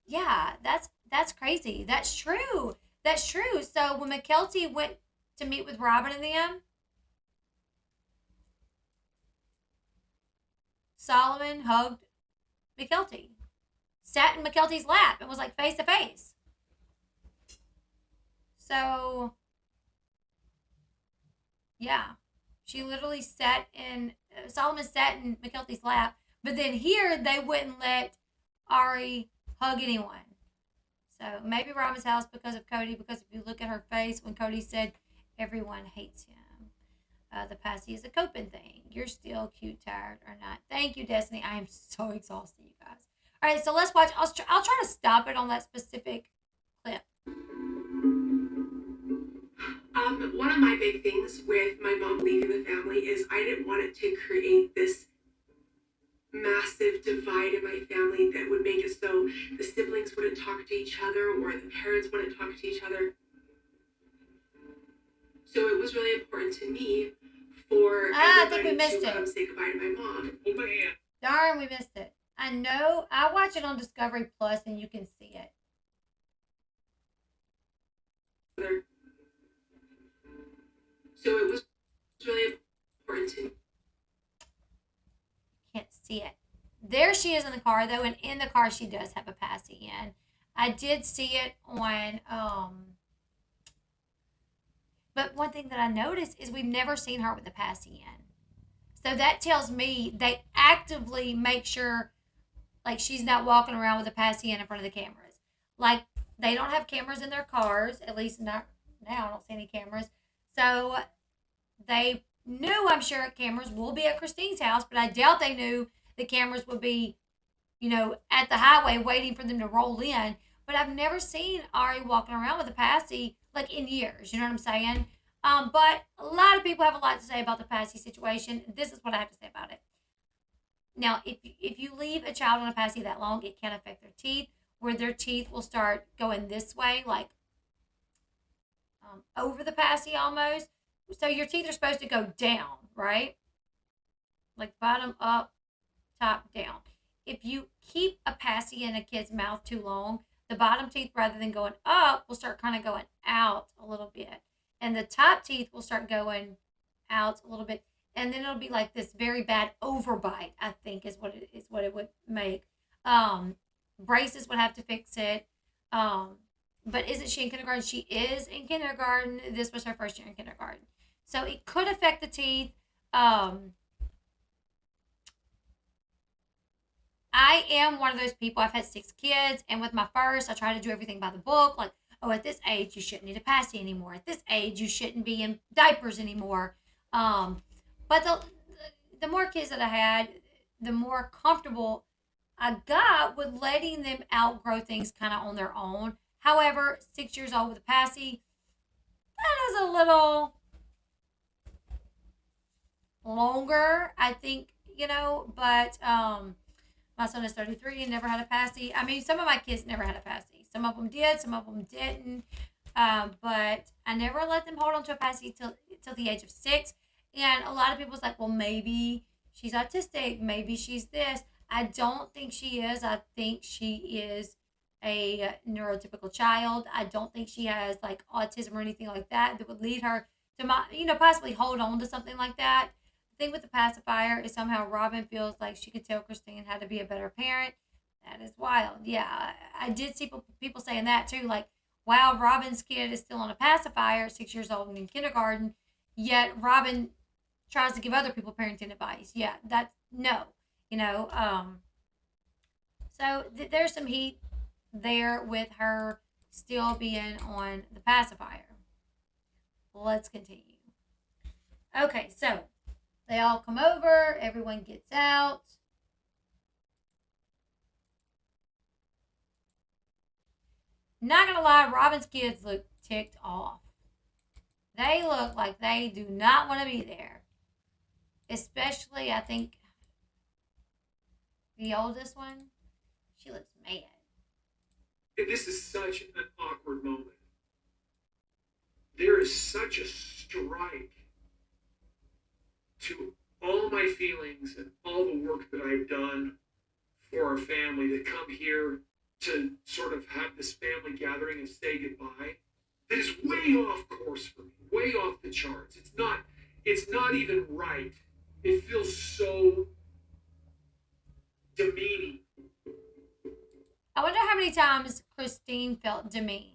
Yeah, that's crazy. That's true. That's true. So when Mykelti went to meet with Robin and them, Solomon hugged Mykelti, sat in Mykelti's lap, and was like face to face. So, yeah, she literally Solomon sat in Mykelti's lap, but then here they wouldn't let Ari hug anyone. So maybe Robin's house because of Kody, because if you look at her face when Kody said everyone hates him. The passy is a coping thing. You're still cute, tired, or not. Thank you, Destiny. I am so exhausted, you guys. All right, so let's watch. I'll try to stop it on that specific clip. One of my big things with my mom leaving the family is I didn't want it to create this massive divide in my family that would make it so the siblings wouldn't talk to each other or the parents wouldn't talk to each other. So it was really important to me for everybody to say goodbye to my mom. Hold my hand. Darn, we missed it. I know. I watch it on Discovery Plus, and you can see it. So it was really important to me. Can't see it. There she is in the car, though, and in the car she does have a passy in. I did see it on... But one thing that I noticed is we've never seen her with a passy in. So that tells me they actively make sure, like, she's not walking around with a passy in front of the cameras. Like, they don't have cameras in their cars, at least not now. I don't see any cameras. So they knew, I'm sure, cameras will be at Christine's house, but I doubt they knew the cameras would be, at the highway waiting for them to roll in. But I've never seen Ari walking around with a passy, like, in years. You know what I'm saying? But a lot of people have a lot to say about the passy situation. This is what I have to say about it. Now, if you leave a child on a passy that long, it can affect their teeth, where their teeth will start going this way, like over the passy almost. So your teeth are supposed to go down, right? Like bottom up, top down. If you keep a passy in a kid's mouth too long, the bottom teeth, rather than going up, will start kind of going out a little bit. And the top teeth will start going out a little bit. And then it'll be like this very bad overbite, I think is what it would make. Braces would have to fix it. But isn't she in kindergarten? She is in kindergarten. This was her first year in kindergarten. So it could affect the teeth. I am one of those people. I've had 6 kids, and with my first, I try to do everything by the book. Like, oh, at this age, you shouldn't need a passy anymore. At this age, you shouldn't be in diapers anymore. But the more kids that I had, the more comfortable I got with letting them outgrow things kind of on their own. However, 6 years old with a passy, that is a little longer, I think, but my son is 33 and never had a passy. I mean, some of my kids never had a passy. Some of them did, some of them didn't. But I never let them hold on to a passy till the age of 6. And a lot of people's like, well, maybe she's autistic. Maybe she's this. I don't think she is. I think she is a neurotypical child. I don't think she has like autism or anything like that would lead her to possibly hold on to something like that. The thing with the pacifier is somehow Robin feels like she could tell Christine how to be a better parent. That is wild. Yeah, I did see people saying that too. Like, wow, Robin's kid is still on a pacifier, 6 years old and in kindergarten, yet Robin tries to give other people parenting advice. Yeah, that's no. So there's some heat there with her still being on the pacifier. Let's continue. Okay, so they all come over. Everyone gets out. Not gonna lie, Robin's kids look ticked off. They look like they do not want to be there. Especially, I think, the oldest one. She looks mad. This is such an awkward moment. There is such a strike to all my feelings and all the work that I've done for our family that come here to sort of have this family gathering and say goodbye. that is way off course for me, way off the charts. It's not even right. It feels so demeaning. I wonder how many times Christine felt demeaned.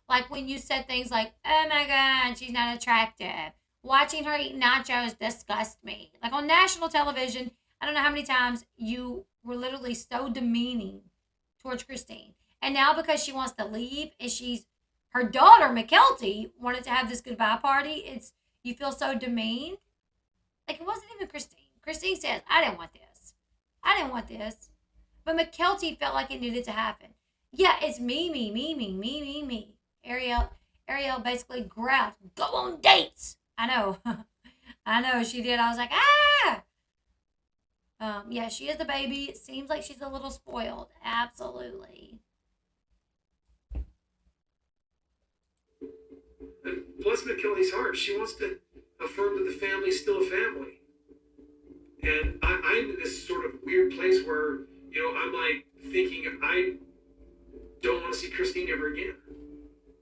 Like when you said things like, oh my God, she's not attractive. Watching her eat nachos disgusts me. Like on national television, I don't know how many times you were literally so demeaning towards Christine. And now because she wants to leave and her daughter, Mykelti, wanted to have this goodbye party, you feel so demeaned. Like it wasn't even Christine. Christine says, I didn't want this. I didn't want this. But Mykelti felt like it needed to happen. Yeah, it's me. Ariel basically growled, go on dates. I know. I know she did. I was like, ah! Yeah, she is the baby. It seems like she's a little spoiled. Absolutely. And bless Mykelti's heart, she wants to affirm that the family's still a family. And I'm in this sort of weird place where, I'm like thinking I don't want to see Christine ever again.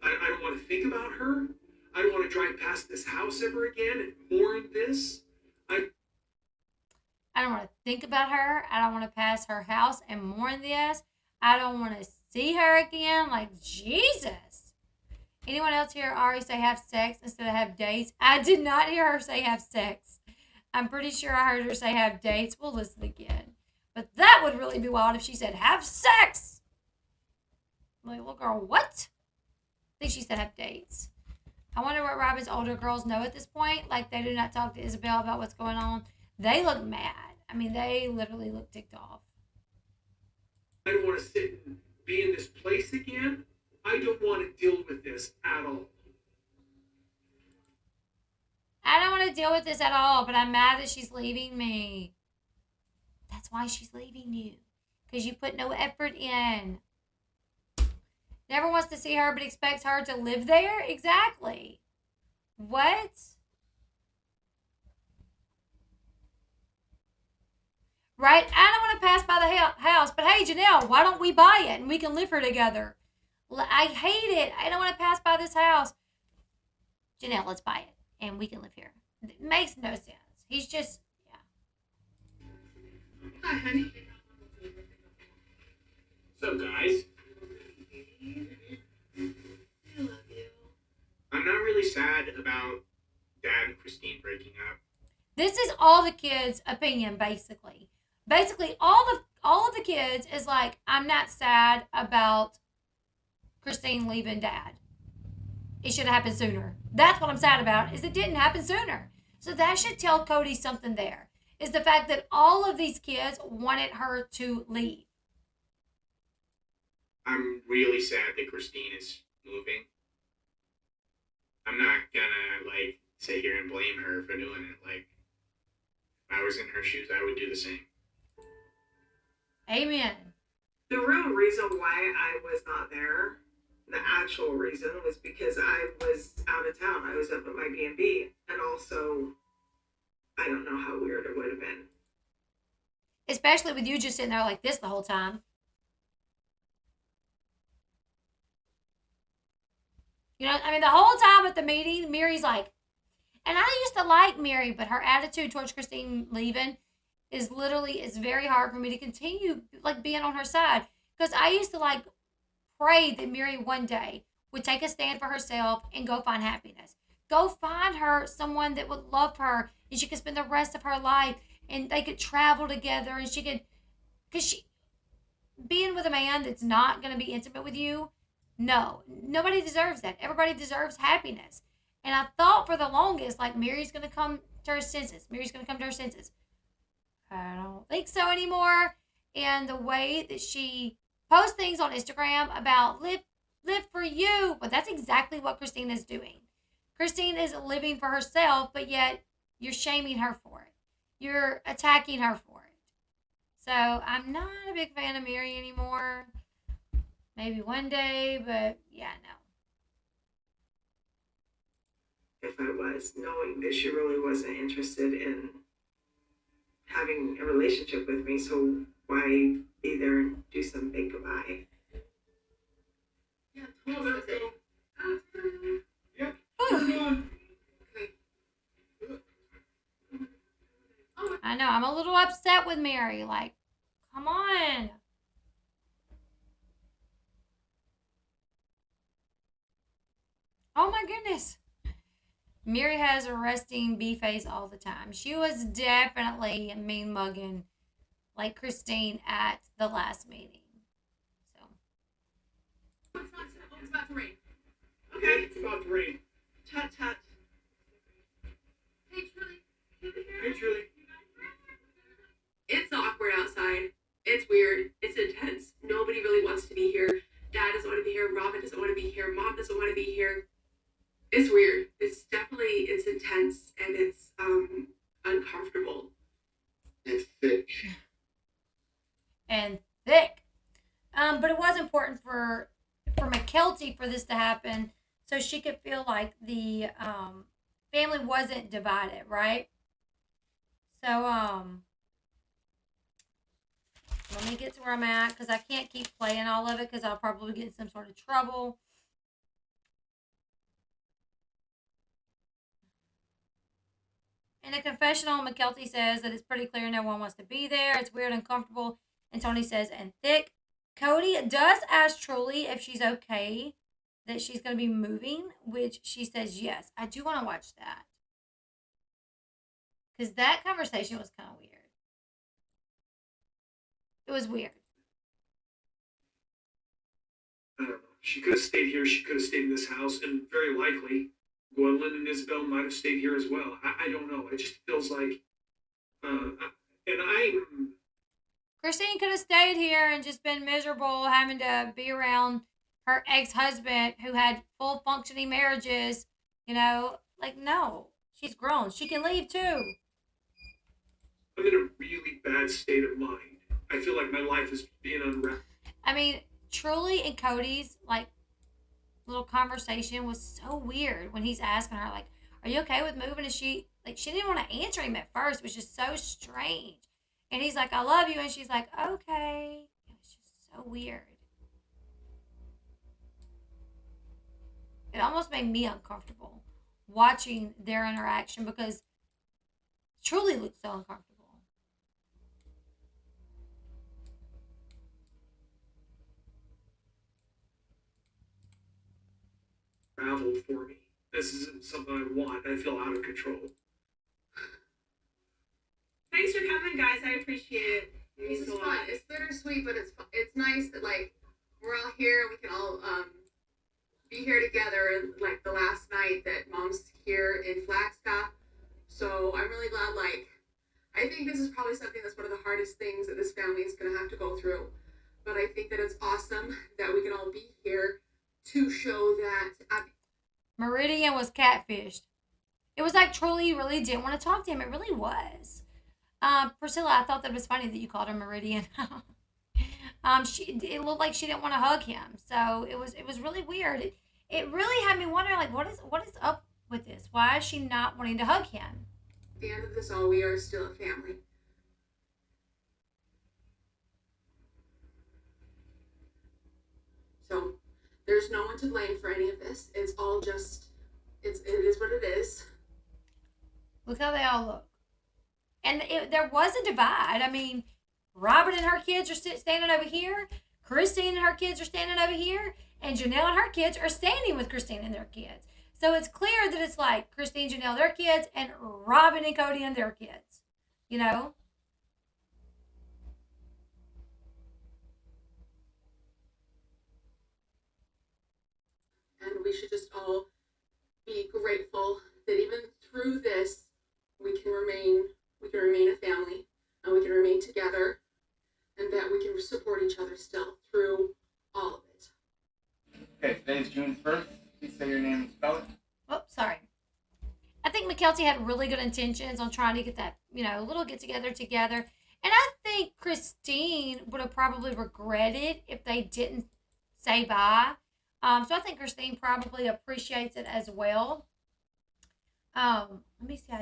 I don't want to think about her. I don't want to drive past this house ever again and mourn this. I don't want to think about her. I don't want to pass her house and mourn this. I don't want to see her again. Like, Jesus. Anyone else hear Ari say have sex instead of have dates? I did not hear her say have sex. I'm pretty sure I heard her say have dates. We'll listen again. But that would really be wild if she said have sex. I'm like, little girl, what? I think she said have dates. I wonder what Robin's older girls know at this point. Like, they do not talk to Isabel about what's going on. They look mad. I mean, they literally look ticked off. I don't want to sit and be in this place again. I don't want to deal with this at all. I don't want to deal with this at all, but I'm mad that she's leaving me. That's why she's leaving you. Because you put no effort in. Never wants to see her, but expects her to live there? Exactly. What? Right? I don't want to pass by the house, but hey, Janelle, why don't we buy it and we can live here together? I hate it. I don't want to pass by this house. Janelle, let's buy it and we can live here. It makes no sense. He's just, yeah. Hi, honey. So, guys, I love you. I'm not really sad about Dad and Christine breaking up. This is all the kids' opinion, basically. Basically, all of the kids is like, I'm not sad about Christine leaving Dad. It should have happened sooner. That's what I'm sad about, is it didn't happen sooner. So that should tell Kody something there, is the fact that all of these kids wanted her to leave. I'm really sad that Christine is moving. I'm not gonna, sit here and blame her for doing it. If I was in her shoes, I would do the same. Amen. The real reason why I was not there, the actual reason, was because I was out of town. I was up at my B&B. And also, I don't know how weird it would have been. Especially with you just sitting there like this the whole time. You know, I mean, the whole time at the meeting, Mary's like, and I used to like Mary, but her attitude towards Christine leaving is it's very hard for me to continue, being on her side. Because I used to, pray that Mary one day would take a stand for herself and go find happiness. Go find her someone that would love her and she could spend the rest of her life and they could travel together and she could, being with a man that's not going to be intimate with you, no, nobody deserves that. Everybody deserves happiness. And I thought for the longest, Mary's going to come to her senses. Mary's going to come to her senses. I don't think so anymore. And the way that she posts things on Instagram about live for you, but that's exactly what Christine is doing. Christine is living for herself, but yet you're shaming her for it. You're attacking her for it. So I'm not a big fan of Mary anymore. Maybe one day, but yeah, no. If I was, knowing that she really wasn't interested in having a relationship with me, so why be there and do some big goodbye? Yeah, totally. Yep. Turn on. I know. I'm a little upset with Mary. Like, come on. Oh my goodness. Mary has a resting bee face all the time. She was definitely mean mugging like Christine at the last meeting. So It's about to rain. Okay, it's about to rain. Tut tut. Hey Truly. Hey, Julie. It's awkward outside. It's weird. It's intense. Nobody really wants to be here. Dad doesn't want to be here. Robin doesn't want to be here. Mom doesn't want to be here. It's weird. It's intense and it's uncomfortable. It's thick. and thick. But it was important for Mykelti for this to happen, so she could feel like the family wasn't divided, right? So let me get to where I'm at because I can't keep playing all of it because I'll probably get in some sort of trouble. In a confessional, Mykelti says that it's pretty clear no one wants to be there. It's weird and uncomfortable. And Tony says, and thick. Kody does ask Truly if she's okay that she's going to be moving, which she says yes. I do want to watch that. Because that conversation was kind of weird. It was weird. I don't know. She could have stayed here. She could have stayed in this house. And very likely, Gwendolyn and Isabel might have stayed here as well. I don't know. It just feels like... Christine could have stayed here and just been miserable having to be around her ex-husband who had full functioning marriages. You know, like, no. She's grown. She can leave too. I'm in a really bad state of mind. I feel like my life is being unwrapped. I mean, Truly and Cody's, like, little conversation was so weird when he's asking her, like, are you okay with moving? And she didn't want to answer him at first. It was just so strange. And he's like, I love you. And she's like, okay. It was just so weird. It almost made me uncomfortable watching their interaction because Truly looked so uncomfortable. Traveled for me. This isn't something I want. I feel out of control. Thanks for coming, guys. I appreciate it. This is fun. It's bittersweet, but it's nice that like we're all here. We can all be here together. And like the last night that Mom's here in Flagstaff, so I'm really glad. Like I think this is probably something that's one of the hardest things that this family is going to have to go through. But I think that it's awesome that we can all be here to show that Meridian was catfished. It was like Truly really didn't want to talk to him. It really was. Priscilla, I thought that was funny that you called her Meridian. It looked like she didn't want to hug him, so it was really weird. It really had me wondering, like, what is up with this? Why is she not wanting to hug him? at the end of this all, we are still a family. So there's no one to blame for any of this. It's all just, it is what it is. Look how they all look. And there was a divide. I mean, Robin and her kids are standing over here. Christine and her kids are standing over here. And Janelle and her kids are standing with Christine and their kids. So it's clear that it's like Christine, Janelle, their kids, and Robin and Kody and their kids. You know? And we should just all be grateful that even through this, we can remain a family, and we can remain together, and that we can support each other still through all of it. Okay, today's June 1st. Please say your name and spell it. Oh, sorry. I think Mykelti had really good intentions on trying to get that, little get-together together. And I think Christine would have probably regretted if they didn't say bye. So I think Christine probably appreciates it as well. Let me see.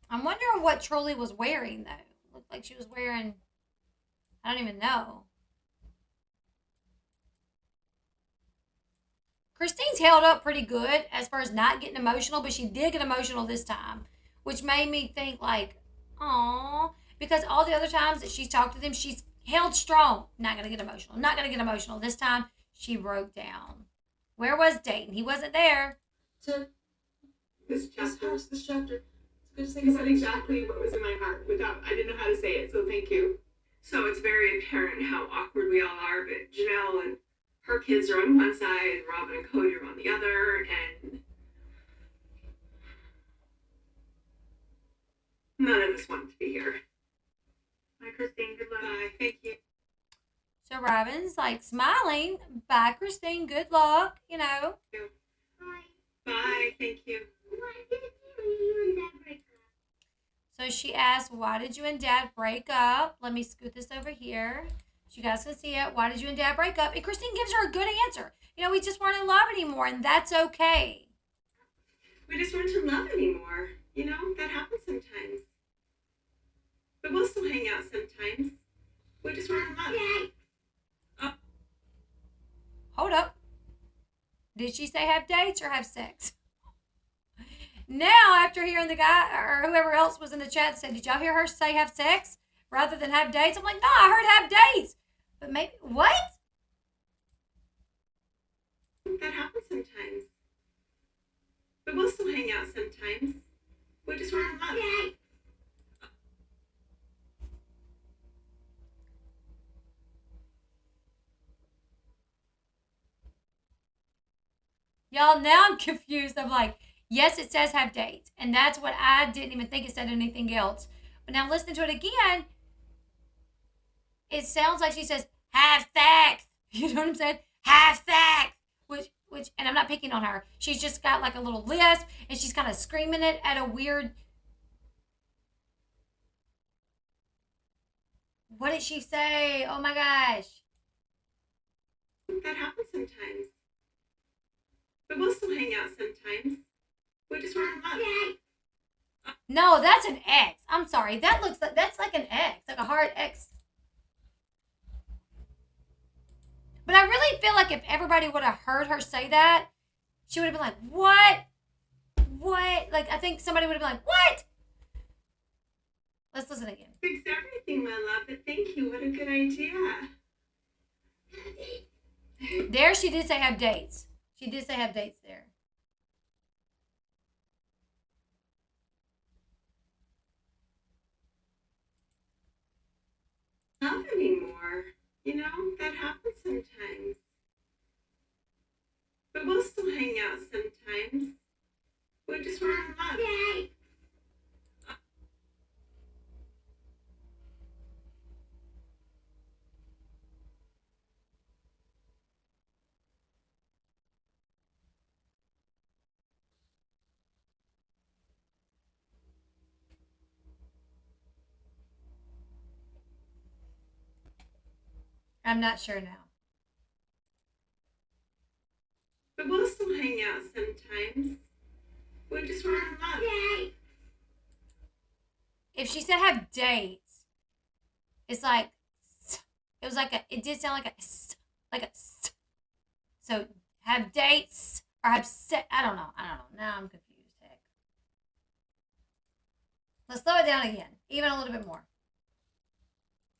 I'm wondering what Truly was wearing, though. Looked like she was wearing, I don't even know. Christine's held up pretty good as far as not getting emotional, but she did get emotional this time, which made me think like, aw, because all the other times that she's talked to them, she's held strong. Not gonna get emotional. Not gonna get emotional. This time she broke down. Where was Dayton? He wasn't there. To This chapter. this chapter. It's good to You said exactly what was in my heart without, I didn't know how to say it, so thank you. So it's very apparent how awkward we all are, but Janelle and her kids are on one side, and Robin and Kody are on the other, and none of us want to be here. Bye, Christine. Good luck. Bye. Thank you. So Robin's like smiling. Bye, Christine. Good luck. You know. Bye. Thank you. So she asked, why did you and Dad break up? Let me scoot this over here so you guys can see it. Why did you and Dad break up? And Christine gives her a good answer. You know, we just weren't in love anymore, and that's okay. We just weren't in love anymore. You know, that happens sometimes. But we'll still hang out sometimes. We just weren't in love. Hold up. Did she say have dates or have sex? Now, after hearing the guy or whoever else was in the chat said, did y'all hear her say have sex rather than have dates? I'm like, no, I heard have dates. But maybe, what? That happens sometimes. But we'll still hang out sometimes. We just weren't in love. Y'all, now I'm confused. I'm like, yes, it says have dates. And that's what I didn't even think it said anything else. But now listening to it again, it sounds like she says, have sex. You know what I'm saying? Have sex. Which, and I'm not picking on her. She's just got like a little lisp and she's kind of screaming it at a weird. What did she say? Oh my gosh. That happens sometimes. But we'll still hang out sometimes. We just weren't in love. No, that's an X. I'm sorry. That looks like, that's like an X, like a hard X. But I really feel like if everybody would have heard her say that, she would have been like, what? What? Like, I think somebody would have been like, what? Let's listen again. Fix everything, my love, but thank you. What a good idea. There she did say have dates. She did say have dates there. Love anymore. You know, that happens sometimes. But we'll still hang out sometimes. We just weren't in love. I'm not sure now. But we'll still hang out sometimes. We just weren't in love. If she said have dates, it's like, it was like a, it did sound like a, so have dates or have sex. I don't know. Now I'm confused. Heck. Let's slow it down again, even a little bit more.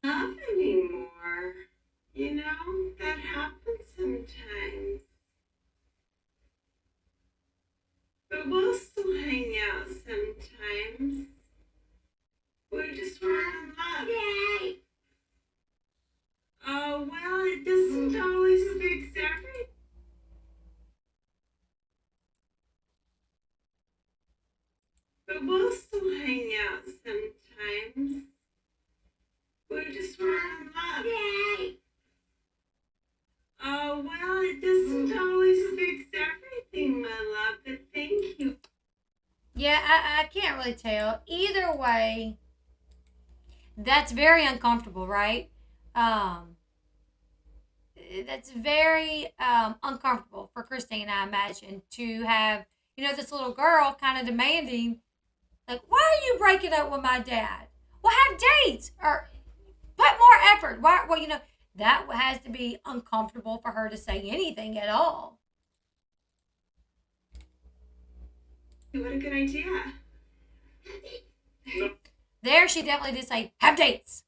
Love anymore. You know, that happens sometimes. But we'll still hang out sometimes. We just weren't in love. Oh, well, it doesn't always fix everything. But we'll still hang out sometimes. We just weren't in love. Oh, well, it doesn't always fix everything, my love, but thank you. Yeah, I can't really tell. Either way, that's very uncomfortable, right? That's very uncomfortable for Christine, I imagine, to have, you know, this little girl kind of demanding, like, why are you breaking up with my dad? Well, have dates or put more effort. Why? Well, that has to be uncomfortable for her to say anything at all. What a good idea. No, There, she definitely did say, have dates.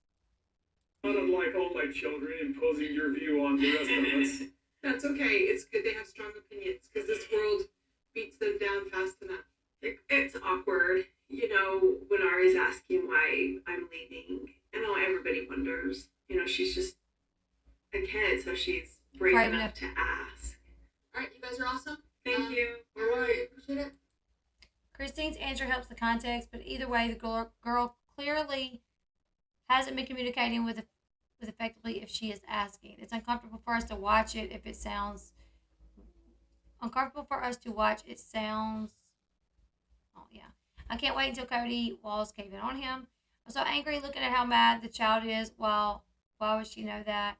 not unlike all my children imposing your view on the rest of us. That's okay. It's good they have strong opinions because this world beats them down fast enough. It's awkward, when Ari's asking why I'm leaving. I know everybody wonders. She's just a kid, so she's brave enough to ask. All right, you guys are awesome. Thank you. I really appreciate it. Christine's answer helps the context, but either way, the girl clearly hasn't been communicating with effectively if she is asking. It's uncomfortable for us to watch it if it sounds uncomfortable for us to watch. It sounds. Oh yeah, I can't wait until Kody walls cave in on him. I'm so angry looking at how mad the child is. Why would she know that?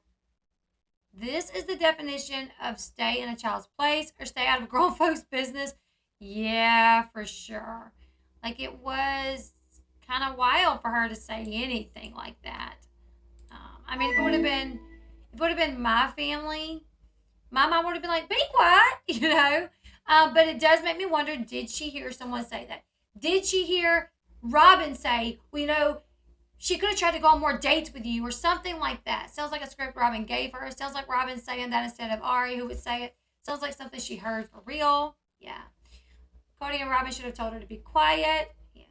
This is the definition of stay in a child's place or stay out of grown folks' business. Yeah, for sure. Like, it was kind of wild for her to say anything like that. I mean, if it would have been my family, my mom would have been like, "Be quiet," But it does make me wonder: did she hear someone say that? Did she hear Robin say, "Well, she could have tried to go on more dates with you," or something like that? Sounds like a script Robin gave her. Sounds like Robin saying that instead of Ari, who would say it. Sounds like something she heard for real. Yeah. Kody and Robin should have told her to be quiet. Yeah.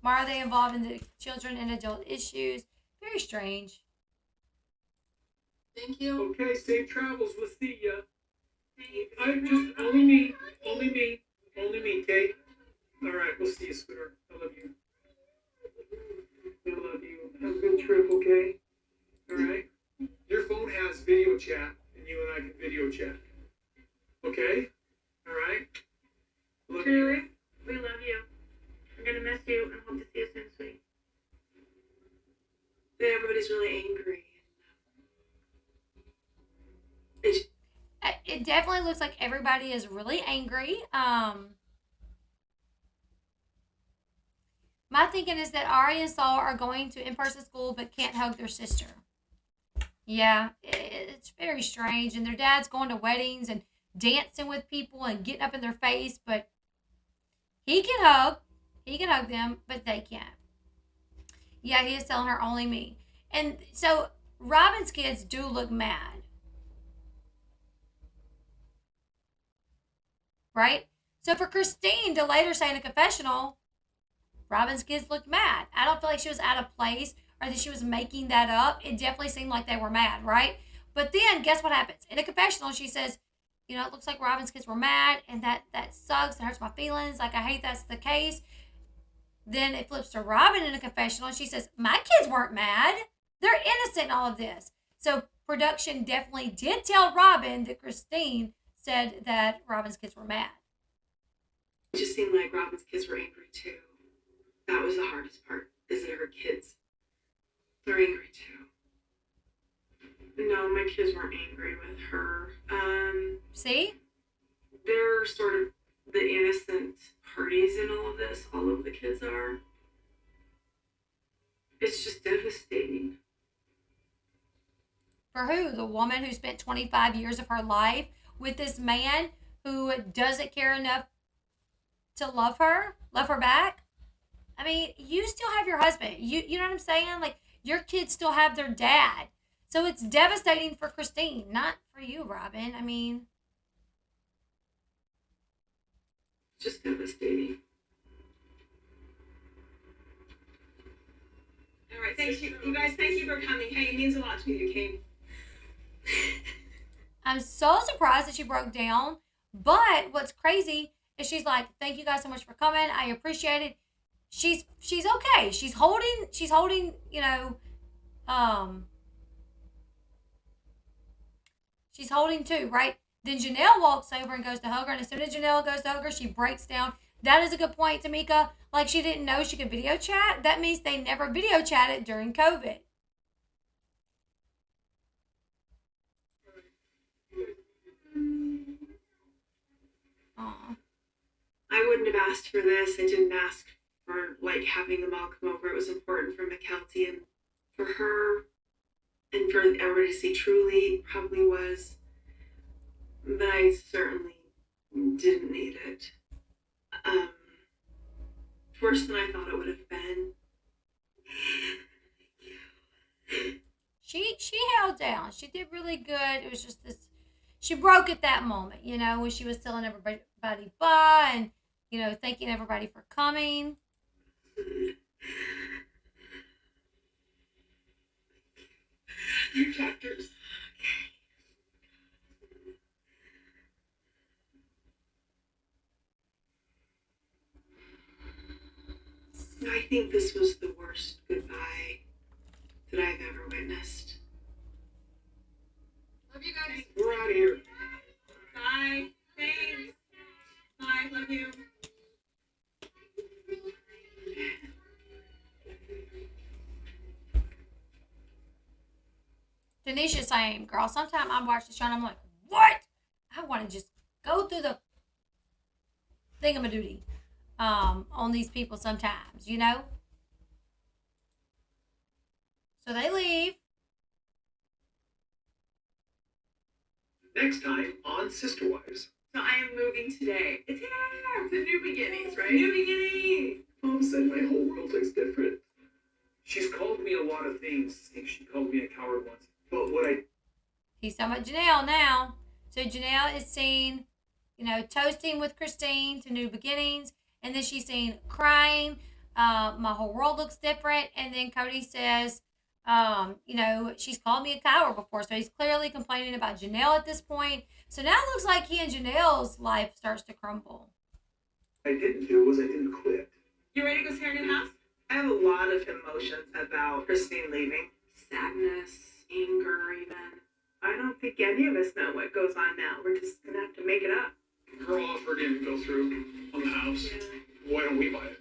Why are they involved in the children and adult issues? Very strange. Thank you. Okay, safe travels. We'll see ya. I'm just only me, okay? All right, we'll see you, sweetheart. I love you. I love you. Have a good trip, okay? All right. Your phone has video chat, and you and I can video chat. Okay? All right. Love you. We love you. I'm gonna miss you and hope to see you soon, sweetie. Everybody's really angry. It definitely looks like everybody is really angry. My thinking is that Ari and Saul are going to in-person school but can't hug their sister. Yeah, it's very strange. And their dad's going to weddings and dancing with people and getting up in their face, but he can hug. He can hug them, but they can't. Yeah, he is telling her only me. And so Robin's kids do look mad. Right? So for Christine to later say in a confessional, Robin's kids looked mad. I don't feel like she was out of place or that she was making that up. It definitely seemed like they were mad, right? But then guess what happens? In a confessional, she says, it looks like Robin's kids were mad and that sucks. It hurts my feelings. Like, I hate that's the case. Then it flips to Robin in a confessional and she says, my kids weren't mad. They're innocent in all of this. So production definitely did tell Robin that Christine said that Robin's kids were mad. It just seemed like Robin's kids were angry too. That was the hardest part, is that her kids, they're angry too. No, my kids weren't angry with her. See? They're sort of the innocent parties in all of this. All of the kids are. It's just devastating. For who? The woman who spent 25 years of her life with this man who doesn't care enough to love her back? I mean, you still have your husband. You know what I'm saying? Like, your kids still have their dad. So it's devastating for Christine, not for you, Robin. I mean, Just devastating. All right, thank you. You guys, thank you for coming. Hey, it means a lot to me you came. I'm so surprised that she broke down. But what's crazy is she's like, thank you guys so much for coming. I appreciate it. She's okay. She's holding, she's holding too, right? Then Janelle walks over and goes to hug her. And as soon as Janelle goes to hug her, she breaks down. That is a good point, Tamika. Like, she didn't know she could video chat. That means they never video chatted during COVID. Aww. I wouldn't have asked for this. I didn't ask or like having them all come over. It was important for Mykelti and for her and for everybody to see truly probably was. But I certainly didn't need it. Worse than I thought it would have been. She held down. She did really good. It was just this. She broke at that moment, when she was telling everybody bye and thanking everybody for coming. New chapters. I think this was the worst goodbye that I've ever witnessed. Love you guys. We're out of here. Bye. Thanks. Bye. Love you. Tanisha saying, girl, sometimes I watch the show and I'm like, what? I want to just go through the thingamadoodie on these people sometimes, So they leave. Next time on Sister Wives. So I am moving today. It's here. The new beginnings, right? New beginnings. Mom said my whole world looks different. She's called me a lot of things. I think she called me a coward once. But what I... He's talking about Janelle now. So Janelle is seen, toasting with Christine to new beginnings. And then she's seen crying. My whole world looks different. And then Kody says, she's called me a coward before. So he's clearly complaining about Janelle at this point. So now it looks like he and Janelle's life starts to crumble. What I didn't do was I didn't quit. You ready to go see our new house? I have a lot of emotions about Christine leaving. Sadness, anger, even. I don't think any of us know what goes on now. We're just gonna have to make it up. Her offer didn't go through on the house. Yeah. Why don't we buy it?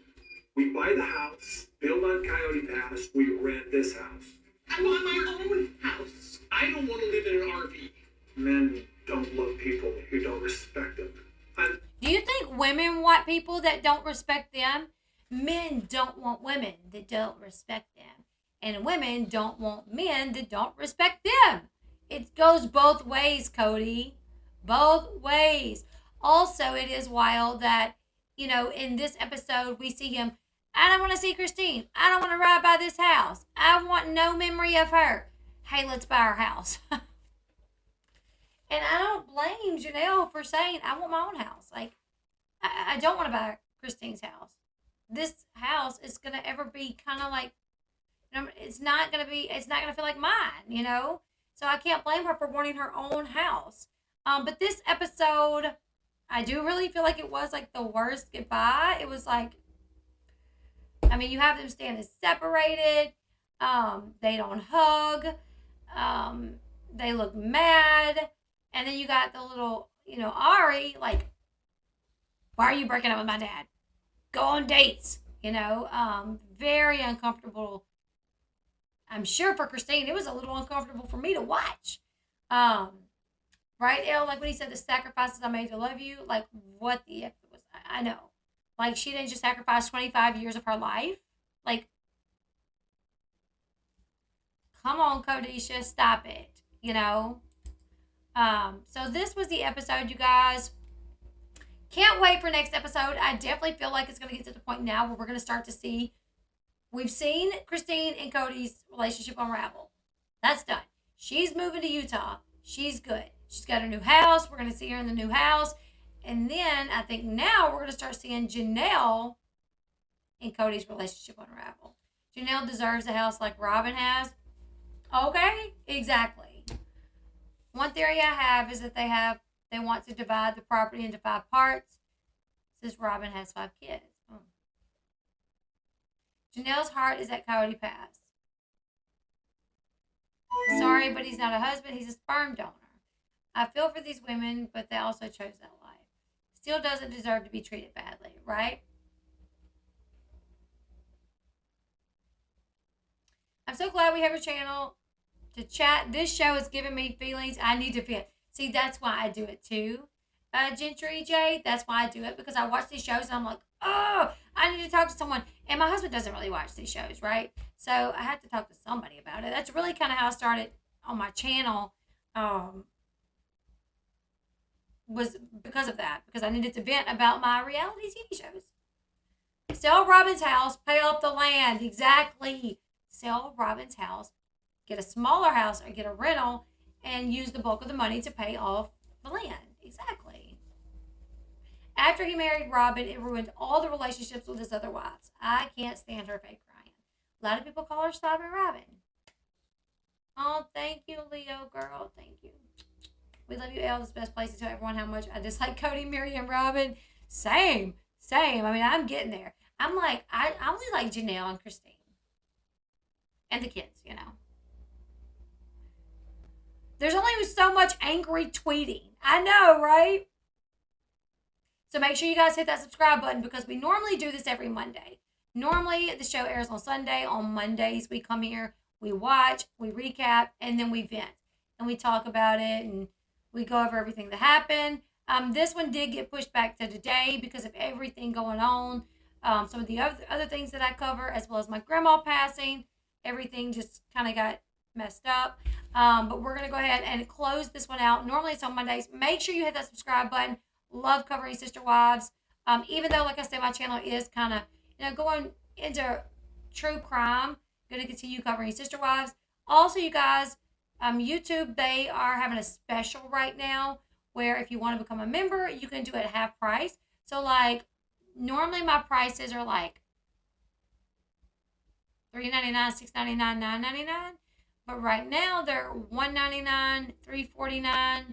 We buy the house, build on Coyote Pass, we rent this house. I want my own house. I don't want to live in an RV. Men don't love people who don't respect them. Do you think women want people that don't respect them? Men don't want women that don't respect them. And women don't want men that don't respect them. It goes both ways, Kody. Both ways. Also, it is wild that, in this episode, we see him. I don't want to see Christine. I don't want to ride by this house. I want no memory of her. Hey, let's buy our house. And I don't blame Janelle for saying, I want my own house. Like, I don't want to buy Christine's house. This house is going to ever be kind of like, it's not going to feel like mine, So I can't blame her for wanting her own house. But this episode, I do really feel like it was like the worst goodbye. It was like, you have them standing separated. They don't hug. They look mad. And then you got the little, Ari, like, why are you breaking up with my dad? Go on dates, very uncomfortable. I'm sure for Christine, it was a little uncomfortable for me to watch. Right, Elle? Like when he said the sacrifices I made to love you, like what the F was I know. Like she didn't just sacrifice 25 years of her life. Like, come on, Kodisha, stop it, So this was the episode, you guys. Can't wait for next episode. I definitely feel like it's going to get to the point now where we're going to start to see. We've seen Christine and Kody's relationship unravel. That's done. She's moving to Utah. She's good. She's got a new house. We're going to see her in the new house. And then I think now we're going to start seeing Janelle and Kody's relationship unravel. Janelle deserves a house like Robin has. Okay, exactly. One theory I have is that they want to divide the property into 5 parts, since Robin has 5 kids. Janelle's heart is at Coyote Pass. Sorry, but he's not a husband. He's a sperm donor. I feel for these women, but they also chose that life. Still doesn't deserve to be treated badly, right? I'm so glad we have a channel to chat. This show is giving me feelings I need to feel. See, that's why I do it too. Gentry J, that's why I do it, because I watch these shows and I'm like, oh, I need to talk to someone. And my husband doesn't really watch these shows, right? So I had to talk to somebody about it. That's really kind of how I started on my channel. Was because of that. Because I needed to vent about my reality TV shows. Sell Robin's house, pay off the land. Exactly. Sell Robin's house, get a smaller house or get a rental, and use the bulk of the money to pay off the land. Exactly. After he married Robin, it ruined all the relationships with his other wives. I can't stand her fake crying. A lot of people call her Stopping Robin. Oh, thank you, Leo girl. Thank you. We love you, Elle. This is the best place to tell everyone how much I dislike Kody, Mary, and Robin. Same. I mean, I'm getting there. I'm like, I only like Janelle and Christine. And the kids, you know. There's only so much angry tweeting. I know, right? So make sure you guys hit that subscribe button because we normally do this every Monday. Normally, the show airs on Sunday. On Mondays, we come here, we watch, we recap, and then we vent. And we talk about it, and we go over everything that happened. This one did get pushed back to today because of everything going on. Some of the other things that I cover, as well as my grandma passing, everything just kind of got messed up. But we're going to go ahead and close this one out. Normally it's on Mondays. Make sure you hit that subscribe button. Love covering Sister Wives. Even though, like I said, my channel is kind of, going into true crime. Going to continue covering Sister Wives. Also, you guys, YouTube, they are having a special right now where if you want to become a member, you can do it at half price. So, like, normally my prices are like $3.99, $6.99, $9.99. But right now they're $1.99, $3.49,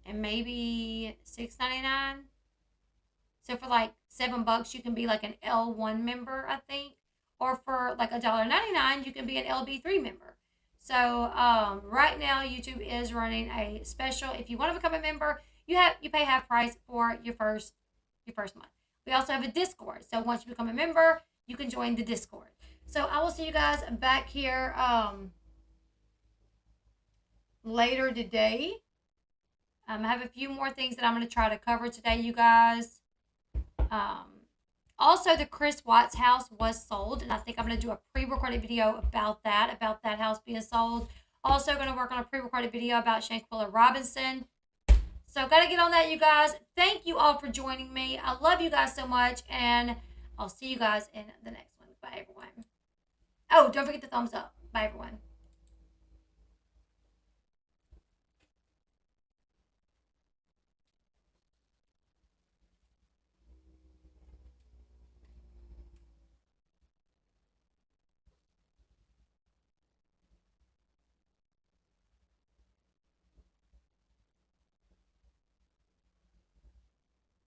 and maybe $6.99. So for like $7, you can be like an L1 member, I think. Or for like $1.99, you can be an LB3 member. So right now YouTube is running a special. If you want to become a member, you pay half price for your first month. We also have a Discord. So once you become a member, you can join the Discord. So I will see you guys back here later today. I have a few more things that I'm going to try to cover today, you guys. Also, the Chris Watts house was sold, and I think I'm going to do a pre-recorded video about that house being sold. Also going to work on a pre-recorded video about Shanquilla Robinson. So got to get on that, you guys. Thank you all for joining me. I love you guys so much, and I'll see you guys in the next one. Bye, everyone. Oh, don't forget the thumbs up. Bye, everyone.